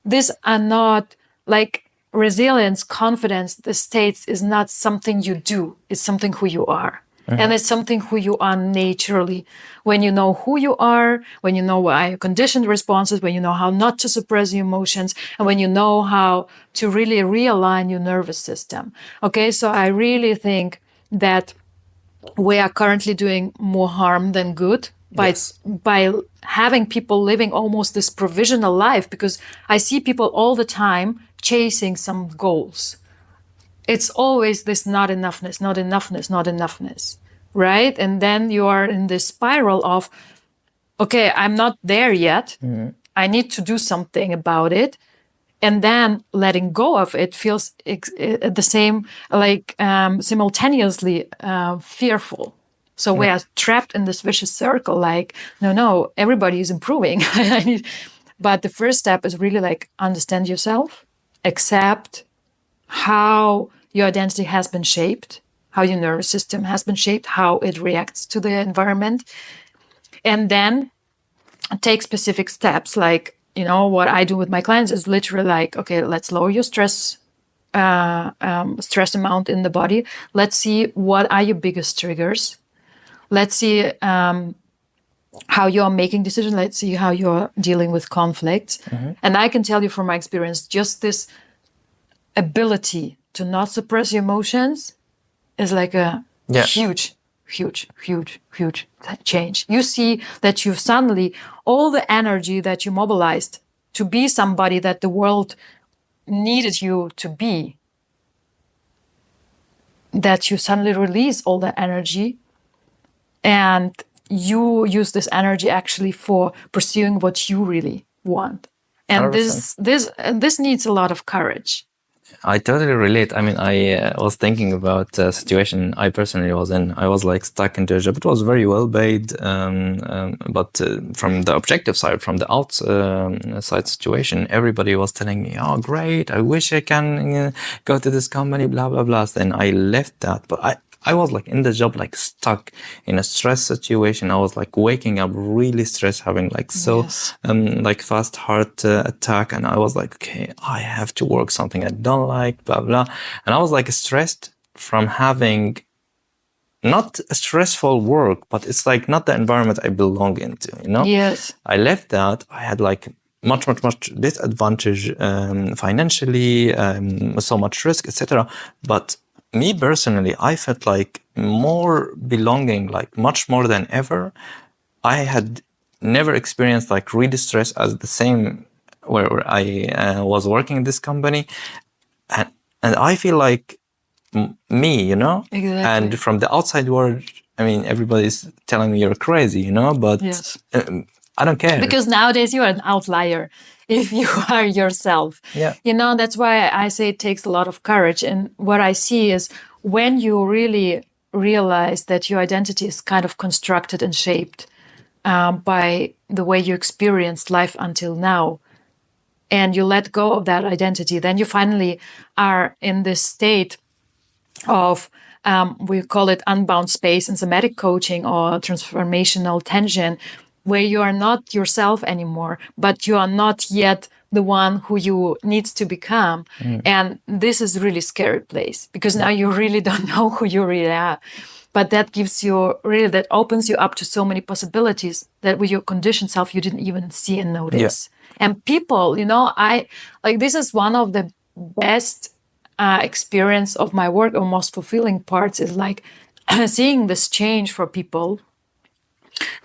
These are not like resilience, confidence, the states is not something you do. It's something who you are. And it's something who you are naturally. When you know who you are, when you know what are your conditioned responses, when you know how not to suppress your emotions, and when you know how to really realign your nervous system. Okay, so I really think that we are currently doing more harm than good by having people living almost this provisional life, because I see people all the time chasing some goals. It's always this not enoughness, not enoughness, not enoughness, right? And then you are in this spiral of, okay, I'm not there yet. I need to do something about it. And then letting go of it feels the same, like simultaneously fearful. So we are trapped in this vicious circle, like, no, everybody is improving. But the first step is really like understand yourself, accept how your identity has been shaped, how your nervous system has been shaped, how it reacts to the environment. And then take specific steps. Like, what I do with my clients is literally like, okay, let's lower your stress amount in the body. Let's see what are your biggest triggers. Let's see how you're making decisions. Let's see how you're dealing with conflicts. And I can tell you from my experience, just this ability to not suppress your emotions is like a huge change. You see that you suddenly, all the energy that you mobilized to be somebody that the world needed you to be, that you suddenly release all the energy and you use this energy actually for pursuing what you really want. And 100%. this needs a lot of courage. I totally relate. I mean, I was thinking about a situation I personally was in. I was like stuck into a job. It was very well paid, but from the objective side, from the outside situation, everybody was telling me, "Oh, great! I wish I can go to this company." Blah blah blah. Then I left that, but I was like in the job, like stuck in a stress situation. I was like waking up really stressed, having like like fast heart attack. And I was like, okay, I have to work something I don't like, blah, blah. And I was like stressed from having not a stressful work, but it's like not the environment I belong into, Yes. I left that. I had like much disadvantage financially, so much risk, etc. But me personally, I felt like more belonging, like much more than ever. I had never experienced like really stress as the same where I was working in this company. And I feel like me, Exactly. And from the outside world, I mean, everybody's telling me you're crazy, but yes. I don't care. Because nowadays you are an outlier if you are yourself. Yeah. That's why I say it takes a lot of courage. And what I see is when you really realize that your identity is kind of constructed and shaped by the way you experienced life until now, and you let go of that identity, then you finally are in this state of we call it unbound space in somatic coaching or transformational tension, where you are not yourself anymore, but you are not yet the one who you need to become. And this is a really scary place because now you really don't know who you really are. But that gives you that opens you up to so many possibilities that with your conditioned self, you didn't even see and notice. Yeah. And people, this is one of the best experience of my work, or most fulfilling parts, is like seeing this change for people,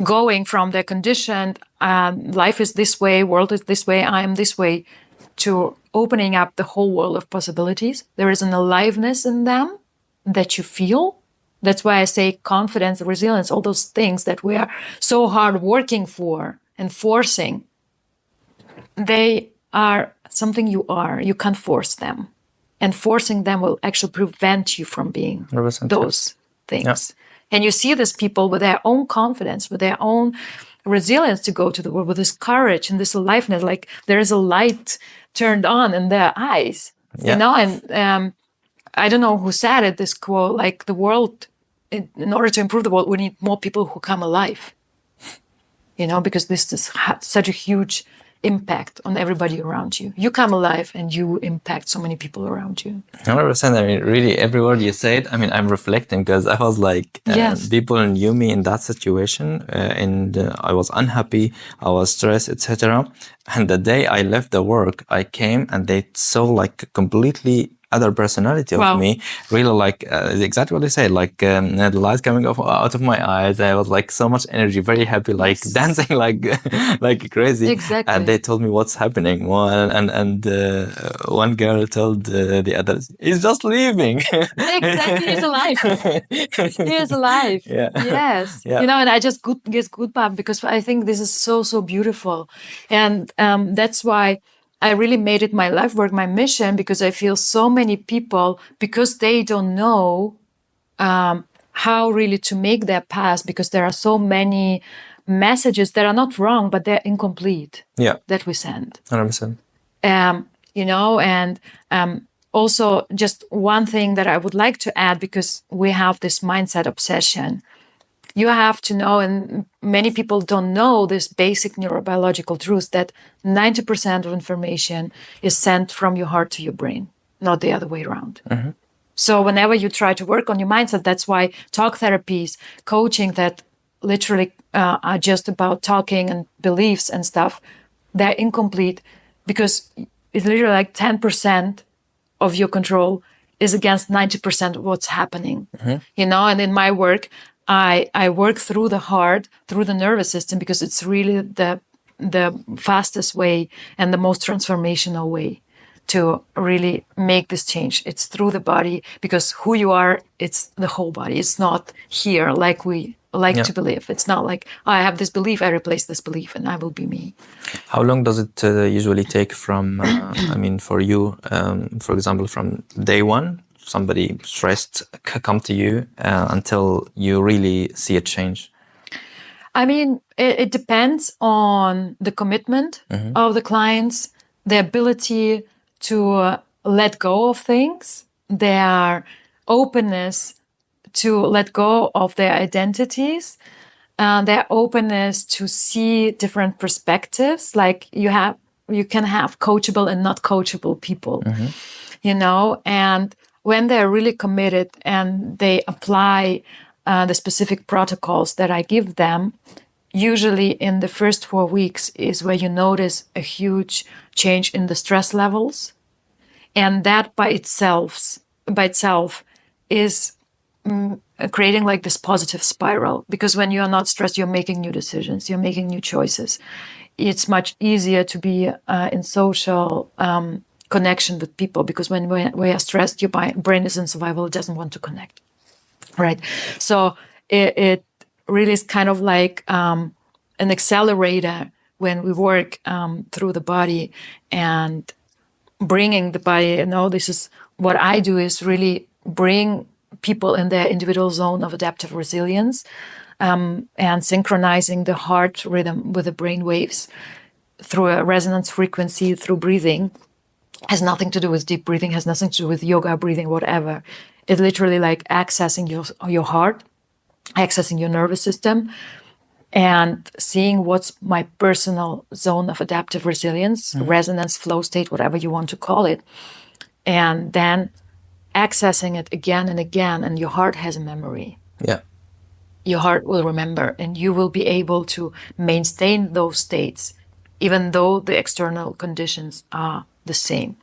going from their conditioned life is this way, world is this way, I am this way, to opening up the whole world of possibilities. There is an aliveness in them that you feel. That's why I say confidence, resilience, all those things that we are so hard working for and forcing, they are something you are. You can't force them. And forcing them will actually prevent you from being those things. Yeah. And you see these people with their own confidence, with their own resilience to go to the world, with this courage and this aliveness, like there is a light turned on in their eyes, and I don't know who said it, this quote, like the world, in order to improve the world, we need more people who come alive, because this is such a huge impact on everybody around you. You come alive and you impact so many people around you. 100%. I mean, really, every word you said, I mean, I'm reflecting because I was like, Yes. people knew me in that situation, and I was unhappy, I was stressed, etc. And the day I left the work, I came and they saw like a completely other personality of Wow. me. Really, like exactly what they said, like the lights coming out of my eyes. I was like so much energy, very happy, like Yes. dancing like crazy. Exactly. And they told me what's happening. Well, and one girl told the others, he's just leaving. Exactly, he's alive. He is alive. Yeah. Yes. Yeah. You know, and I just get goosebumps because I think this is so beautiful. And that's why I really made it my life work, my mission, because I feel so many people, because they don't know how really to make their path, because there are so many messages that are not wrong, but they're incomplete. Yeah. That we send. 100%. You know, and also just one thing that I would like to add, because we have this mindset obsession. You have to know, and many people don't know this basic neurobiological truth, that 90% of information is sent from your heart to your brain, not the other way around. Mm-hmm. So whenever you try to work on your mindset, that's why talk therapies, coaching that literally are just about talking and beliefs and stuff, they're incomplete, because it's literally like 10% of your control is against 90% of what's happening. Mm-hmm. You know, and in my work, I work through the heart, through the nervous system, because it's really the fastest way and the most transformational way to really make this change. It's through the body, because who you are, it's the whole body. It's not here like we like to believe. It's not like, oh, I have this belief, I replace this belief and I will be me. How long does it usually take from, I mean, for you, for example, from day one, somebody stressed come to you until you really see a change? I mean, it depends on the commitment of the clients, the ability to let go of things, their openness to let go of their identities, their openness to see different perspectives. Like you can have coachable and not coachable people, you know, and when they're really committed and they apply the specific protocols that I give them, usually in the first 4 weeks is where you notice a huge change in the stress levels. And that by itself is creating like this positive spiral, because when you are not stressed, you're making new decisions, you're making new choices. It's much easier to be in social connection with people, because when we are stressed, your brain is in survival, it doesn't want to connect, right? So it really is kind of like an accelerator when we work through the body and bringing the body. You know, this is what I do, is really bring people in their individual zone of adaptive resilience, and synchronizing the heart rhythm with the brain waves through a resonance frequency, through breathing. Has nothing to do with deep breathing, has nothing to do with yoga, breathing, whatever. It's literally like accessing your heart, accessing your nervous system, and seeing what's my personal zone of adaptive resilience, resonance, flow state, whatever you want to call it. And then accessing it again and again, and your heart has a memory. Yeah. Your heart will remember, and you will be able to maintain those states, even though the external conditions are the same.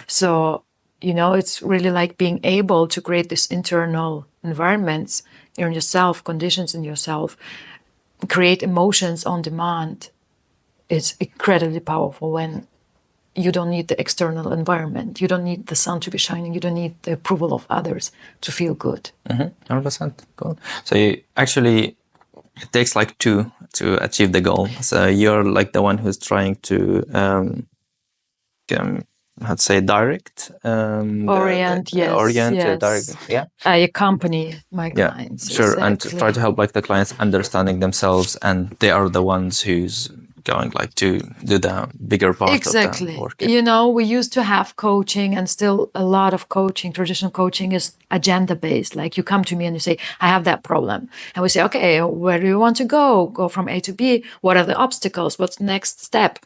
So, you know, it's really like being able to create this internal environments in yourself, conditions in yourself, create emotions on demand. It's incredibly powerful when you don't need the external environment. You don't need the sun to be shining. You don't need the approval of others to feel good. 100%. Cool. So you actually, it takes like two to achieve the goal. So you're like the one who's trying to, let's say, direct, Orient, yes. direct, yeah. I accompany my clients. Sure, exactly. and to try to help like the clients understanding themselves, and they are the ones who's going like to do the bigger part of the work. You know, we used to have coaching, and still a lot of coaching, traditional coaching is agenda based. Like you come to me and you say, I have that problem. And we say, okay, where do you want to go? Go from A to B. What are the obstacles? What's the next step?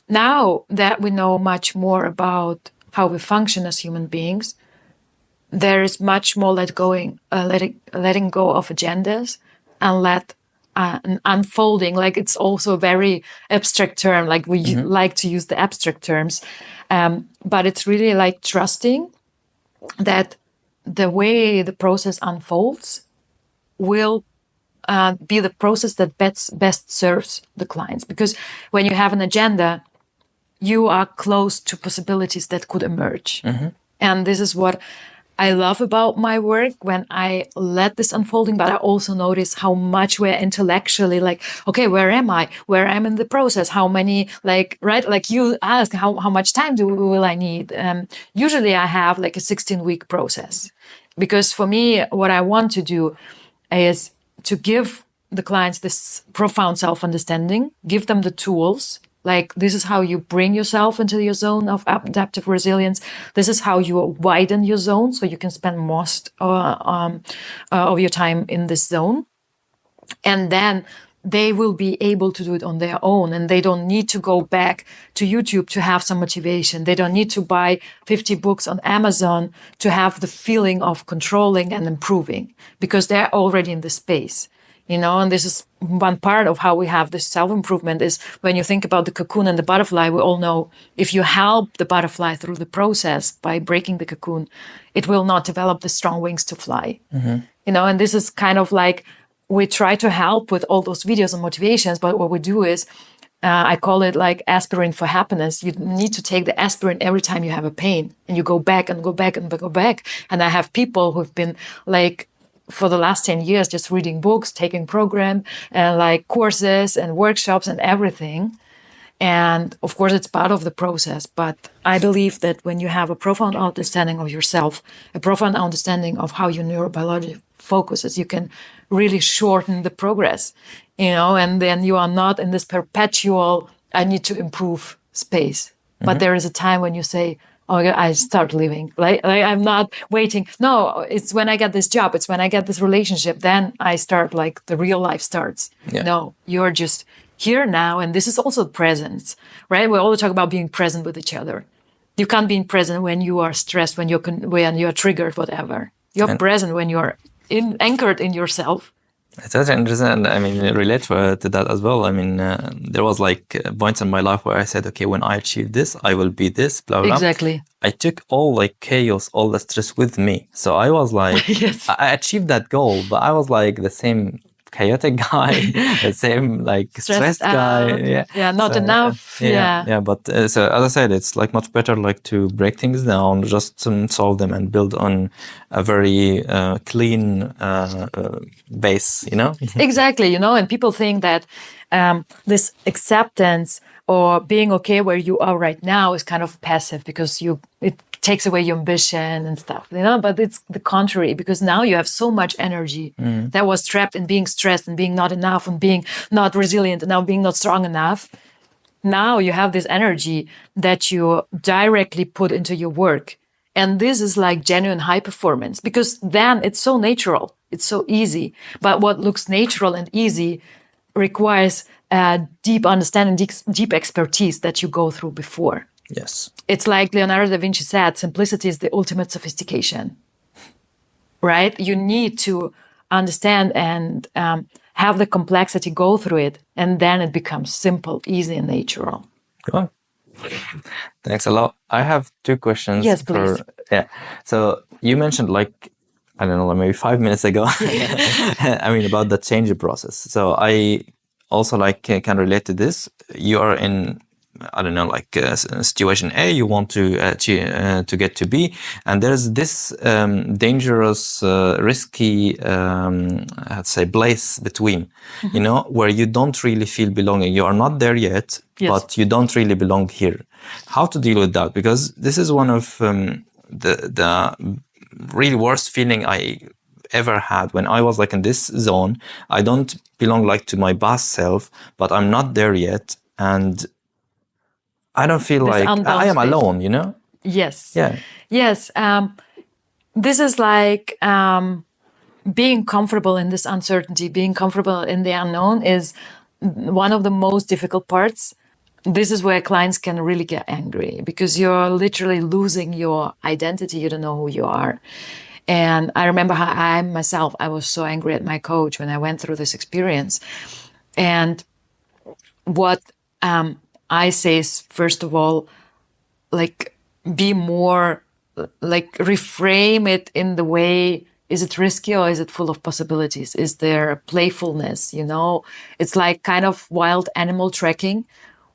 Now that we know much more about how we function as human beings, there is much more letting go of agendas and an unfolding. Like, it's also a very abstract term. Like, we like to use the abstract terms, but it's really like trusting that the way the process unfolds will be the process that best serves the clients. Because when you have an agenda, you are close to possibilities that could emerge. And this is what I love about my work, when I let this unfolding, but I also notice how much we're intellectually like, okay, where am I? Where am I in the process? How many, like, right? Like, you ask, how much time will I need? Usually I have like a 16-week process, because for me, what I want to do is to give the clients this profound self-understanding, give them the tools. Like, this is how you bring yourself into your zone of adaptive resilience. This is how you widen your zone so you can spend most of your time in this zone. And then they will be able to do it on their own, and they don't need to go back to YouTube to have some motivation. They don't need to buy 50 books on Amazon to have the feeling of controlling and improving, because they're already in the space. And this is one part of how we have this self-improvement, is when you think about the cocoon and the butterfly, we all know if you help the butterfly through the process by breaking the cocoon, it will not develop the strong wings to fly. And this is kind of like, we try to help with all those videos and motivations, but what we do is, I call it like aspirin for happiness. You need to take the aspirin every time you have a pain, and you go back and go back and go back. And I have people who've been like, for the last 10 years, just reading books, taking program and like courses and workshops and everything. And of course, it's part of the process. But I believe that when you have a profound understanding of yourself, a profound understanding of how your neurobiology focuses, you can really shorten the progress, and then you are not in this perpetual, I need to improve space. But there is a time when you say, oh, I start living. Like I'm not waiting. No, it's when I get this job. It's when I get this relationship. Then I start, like, the real life starts. Yeah. No, you're just here now. And this is also presence, right? We always talk about being present with each other. You can't be present when you are stressed, when you're triggered, whatever. You're present when you're anchored in yourself. That's interesting. I mean, relate to that as well. I mean, there was like points in my life where I said, okay, when I achieve this, I will be this, blah, blah. Exactly. I took all like chaos, all the stress with me. So I was like, yes. I achieved that goal, but I was like the same chaotic guy, the same like stressed guy. Yeah, not enough. Yeah. But so as I said, it's like much better like to break things down, just solve them and build on a very clean base, Exactly, and people think that this acceptance or being okay where you are right now is kind of passive, because it takes away your ambition and stuff, but it's the contrary, because now you have so much energy that was trapped in being stressed and being not enough and being not resilient and now being not strong enough. Now you have this energy that you directly put into your work. And this is like genuine high performance, because then it's so natural. It's so easy. But what looks natural and easy requires deep understanding, deep expertise that you go through before. Yes. It's like Leonardo da Vinci said, simplicity is the ultimate sophistication, right? You need to understand and have the complexity, go through it, and then it becomes simple, easy, and natural. Cool. Thanks a lot. I have 2 questions. Yes, please. So you mentioned, like, I don't know, maybe 5 minutes ago, I mean, about the change process. So I also can relate to this. You are in, I don't know, like situation A, you want to get to B, and there's this dangerous, risky, let's say, place between, where you don't really feel belonging. You are not there yet, but you don't really belong here. How to deal with that? Because this is one of the really worst feeling I ever had when I was like in this zone. I don't belong like to my past self, but I'm not there yet, and I don't feel this like I am alone, Yes. Yeah. Yes. This is like being comfortable in this uncertainty, being comfortable in the unknown is one of the most difficult parts. this is where clients can really get angry because you're literally losing your identity. You don't know who you are. And I remember how I was so angry at my coach when I went through this experience. And what I say is, first of all, like, be more, like, reframe it in the way, is it risky or is it full of possibilities? Is there playfulness? It's like kind of wild animal tracking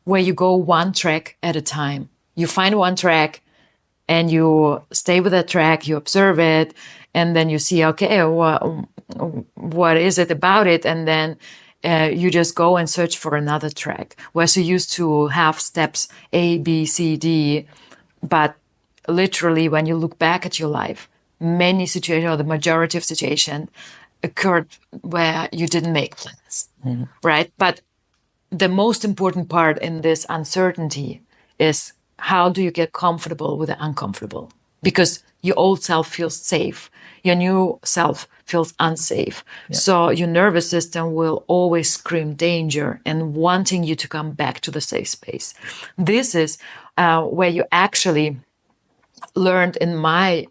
where you go one track at a time. You find one track and you stay with that track, you observe it, and then you see, okay, what is it about it? And then you just go and search for another track. Whereas you used to have steps A, B, C, D, but literally when you look back at your life, many situations, or the majority of situations, occurred where you didn't make plans, right? But the most important part in this uncertainty is, how do you get comfortable with the uncomfortable? Because your old self feels safe, your new self feels unsafe. Yeah. So your nervous system will always scream danger and wanting you to come back to the safe space. This is where you actually learned in my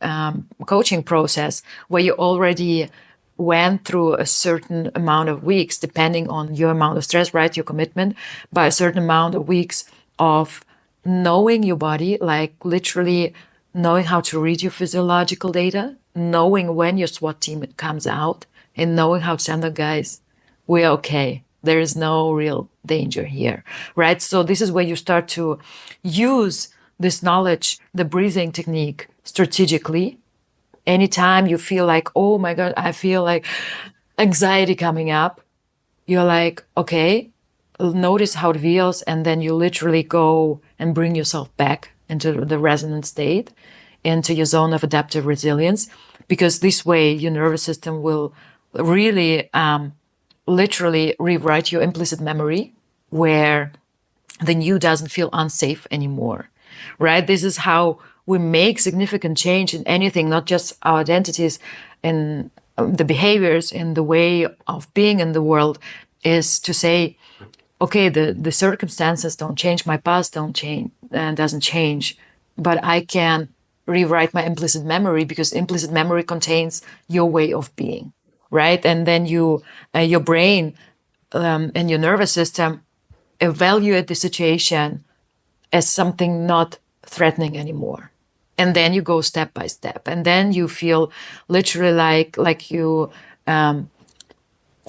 coaching process, where you already went through a certain amount of weeks, depending on your amount of stress, right, your commitment, by a certain amount of weeks of knowing your body, like literally knowing how to read your physiological data, knowing when your SWAT team comes out, and knowing how to tell them, guys, we're okay. There is no real danger here, right? So this is where you start to use this knowledge, the breathing technique, strategically. Anytime you feel like, oh my God, I feel like anxiety coming up, you're like, okay, notice how it feels. And then you literally go and bring yourself back into the resonant state, into your zone of adaptive resilience, because this way your nervous system will really literally rewrite your implicit memory, where the new doesn't feel unsafe anymore, right? This is how we make significant change in anything, not just our identities and the behaviors in the way of being in the world, is to say, okay, the circumstances don't change, my past doesn't change, but I can rewrite my implicit memory, because implicit memory contains your way of being, right? And then your brain and your nervous system evaluate the situation as something not threatening anymore. And then you go step by step. And then you feel literally like you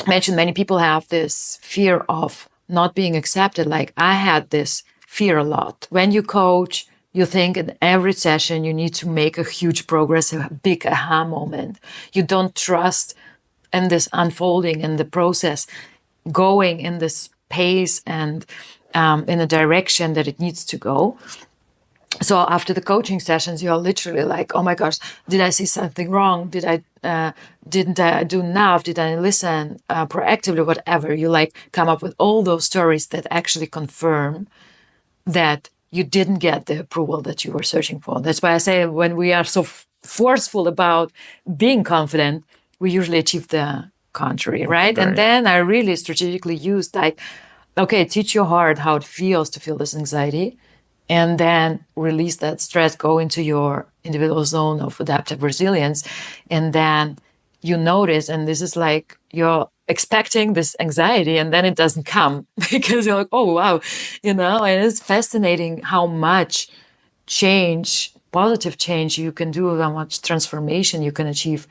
mentioned, many people have this fear of not being accepted. Like I had this fear a lot. When you coach, you think in every session you need to make a huge progress, a big aha moment. You don't trust in this unfolding and the process going in this pace and in a direction that it needs to go. So after the coaching sessions, you're literally like, oh my gosh, did I see something wrong? Didn't I do enough? Did I listen proactively? Whatever. You like come up with all those stories that actually confirm that you didn't get the approval that you were searching for. That's why I say when we are so forceful about being confident, we usually achieve the contrary, right? And then I really strategically used like, okay, teach your heart how it feels to feel this anxiety, and then release that stress, go into your individual zone of adaptive resilience. And then you notice, and this is like you're expecting this anxiety and then it doesn't come because you're like, oh, wow, and it's fascinating how much change, positive change you can do, how much transformation you can achieve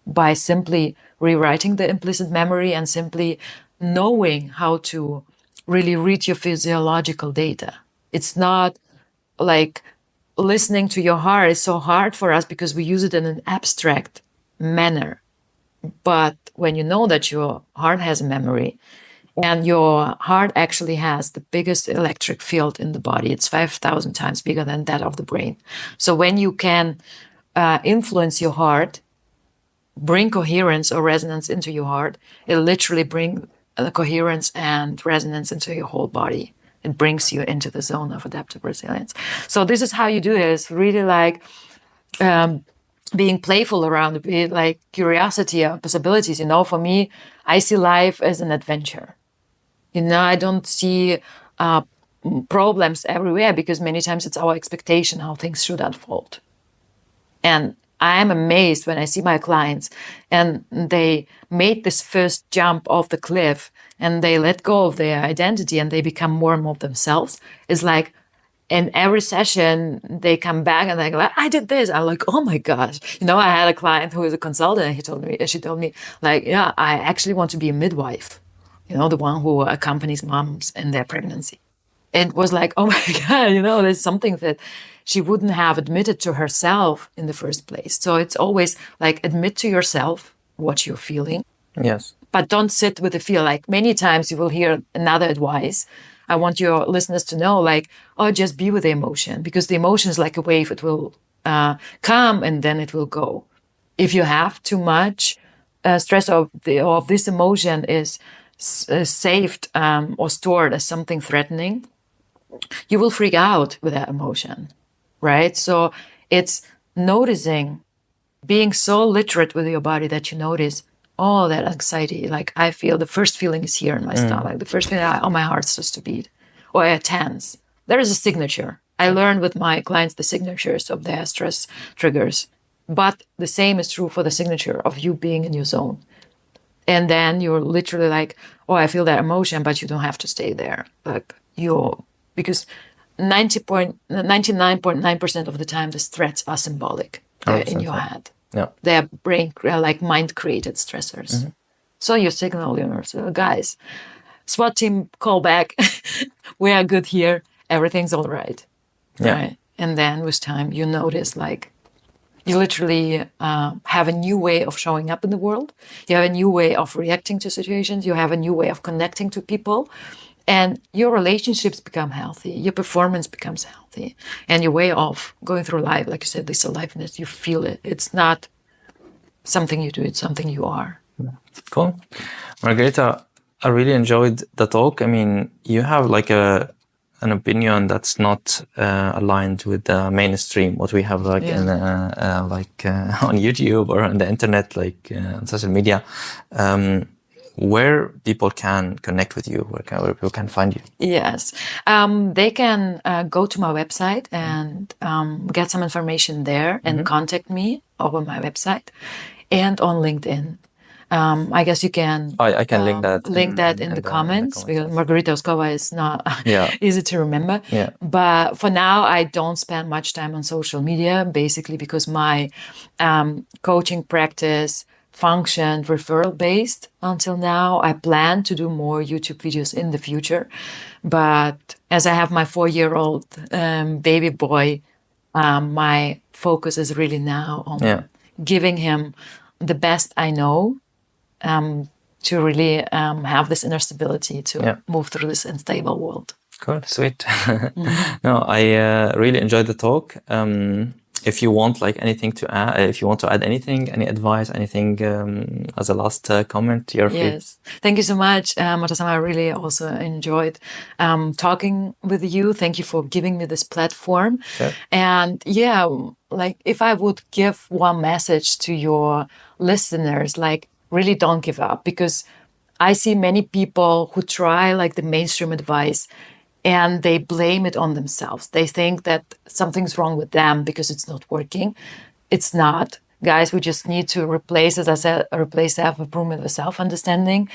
by simply rewriting the implicit memory and simply knowing how to really read your physiological data. It's not like listening to your heart is so hard for us because we use it in an abstract manner. But when you know that your heart has a memory, and your heart actually has the biggest electric field in the body, it's 5,000 times bigger than that of the brain. So when you can influence your heart, bring coherence or resonance into your heart, it literally brings coherence and resonance into your whole body. It brings you into the zone of adaptive resilience. So this is how you do it. It's really like being playful around it, be like curiosity or possibilities. For me, I see life as an adventure. I don't see problems everywhere, because many times it's our expectation how things should unfold. And I am amazed when I see my clients and they made this first jump off the cliff and they let go of their identity and they become more and more themselves. It's like in every session they come back and they're like, I did this. I'm like, oh my gosh. I had a client who is a consultant and she told me like, yeah, I actually want to be a midwife, the one who accompanies moms in their pregnancy. It was like, oh my God, there's something that she wouldn't have admitted to herself in the first place. So it's always like, admit to yourself what you're feeling. Yes. But don't sit with the feel. Like many times you will hear another advice. I want your listeners to know, like, oh, just be with the emotion, because the emotion is like a wave. It will come and then it will go. If you have too much stress of this emotion is saved or stored as something threatening, you will freak out with that emotion, right? So it's noticing, being so literate with your body that you notice, oh, that anxiety, like I feel the first feeling is here in my stomach. The first feeling, my heart starts to beat, or I tense. There is a signature. I learned with my clients the signatures of their stress triggers, but the same is true for the signature of you being in your zone. And then you're literally like, oh, I feel that emotion, but you don't have to stay there. Like because 99.9% of the time, the threats are symbolic. They're in your head. Yeah. They're mind-created stressors. Mm-hmm. So you signal, so guys, SWAT team, call back. We are good here. Everything's all right. Yeah. Right? And then with time, you notice like you literally have a new way of showing up in the world. You have a new way of reacting to situations. You have a new way of connecting to people. And your relationships become healthy. Your performance becomes healthy. And your way of going through life, like you said, this aliveness, you feel it. It's not something you do, it's something you are. Cool. Margarita, I really enjoyed the talk. I mean, you have like an opinion that's not aligned with the mainstream, what we have like on YouTube or on the internet, like on social media. Where people can connect with you, where people can find you? Yes, they can go to my website and get some information there and contact me over my website and on LinkedIn. I guess you can. I can link that in the comments, because Margarita Oskova is not easy to remember. Yeah. But for now, I don't spend much time on social media, basically because my coaching practice functioned referral based until now. I plan to do more YouTube videos in the future, but as I have my 4-year-old baby boy, my focus is really now on giving him the best I know to really have this inner stability to move through this unstable world. Cool, sweet. No, I really enjoyed the talk. If you want like anything to add, if you want to add anything, any advice, anything as a last comment, you're free. Yes, thank you so much, Mata-sama. I really also enjoyed talking with you. Thank you for giving me this platform. Sure. And like if I would give one message to your listeners, like really don't give up, because I see many people who try like the mainstream advice and they blame it on themselves. They think that something's wrong with them because it's not working. It's not. Guys, we just need to replace, as I said, replace self-improvement with self-understanding.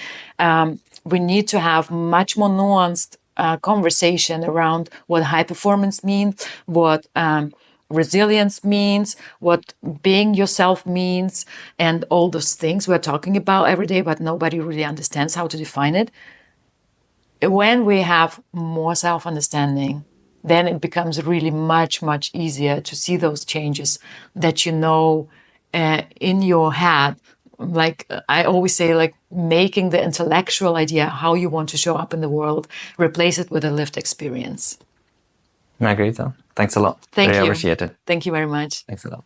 We need to have much more nuanced conversation around what high performance means, what resilience means, what being yourself means, and all those things we're talking about every day, but nobody really understands how to define it. When we have more self-understanding, then it becomes really much, much easier to see those changes that in your head. Like I always say, like making the intellectual idea how you want to show up in the world, replace it with a lived experience. Margarita, thanks a lot. Thank you. Appreciate it. Thank you very much. Thanks a lot.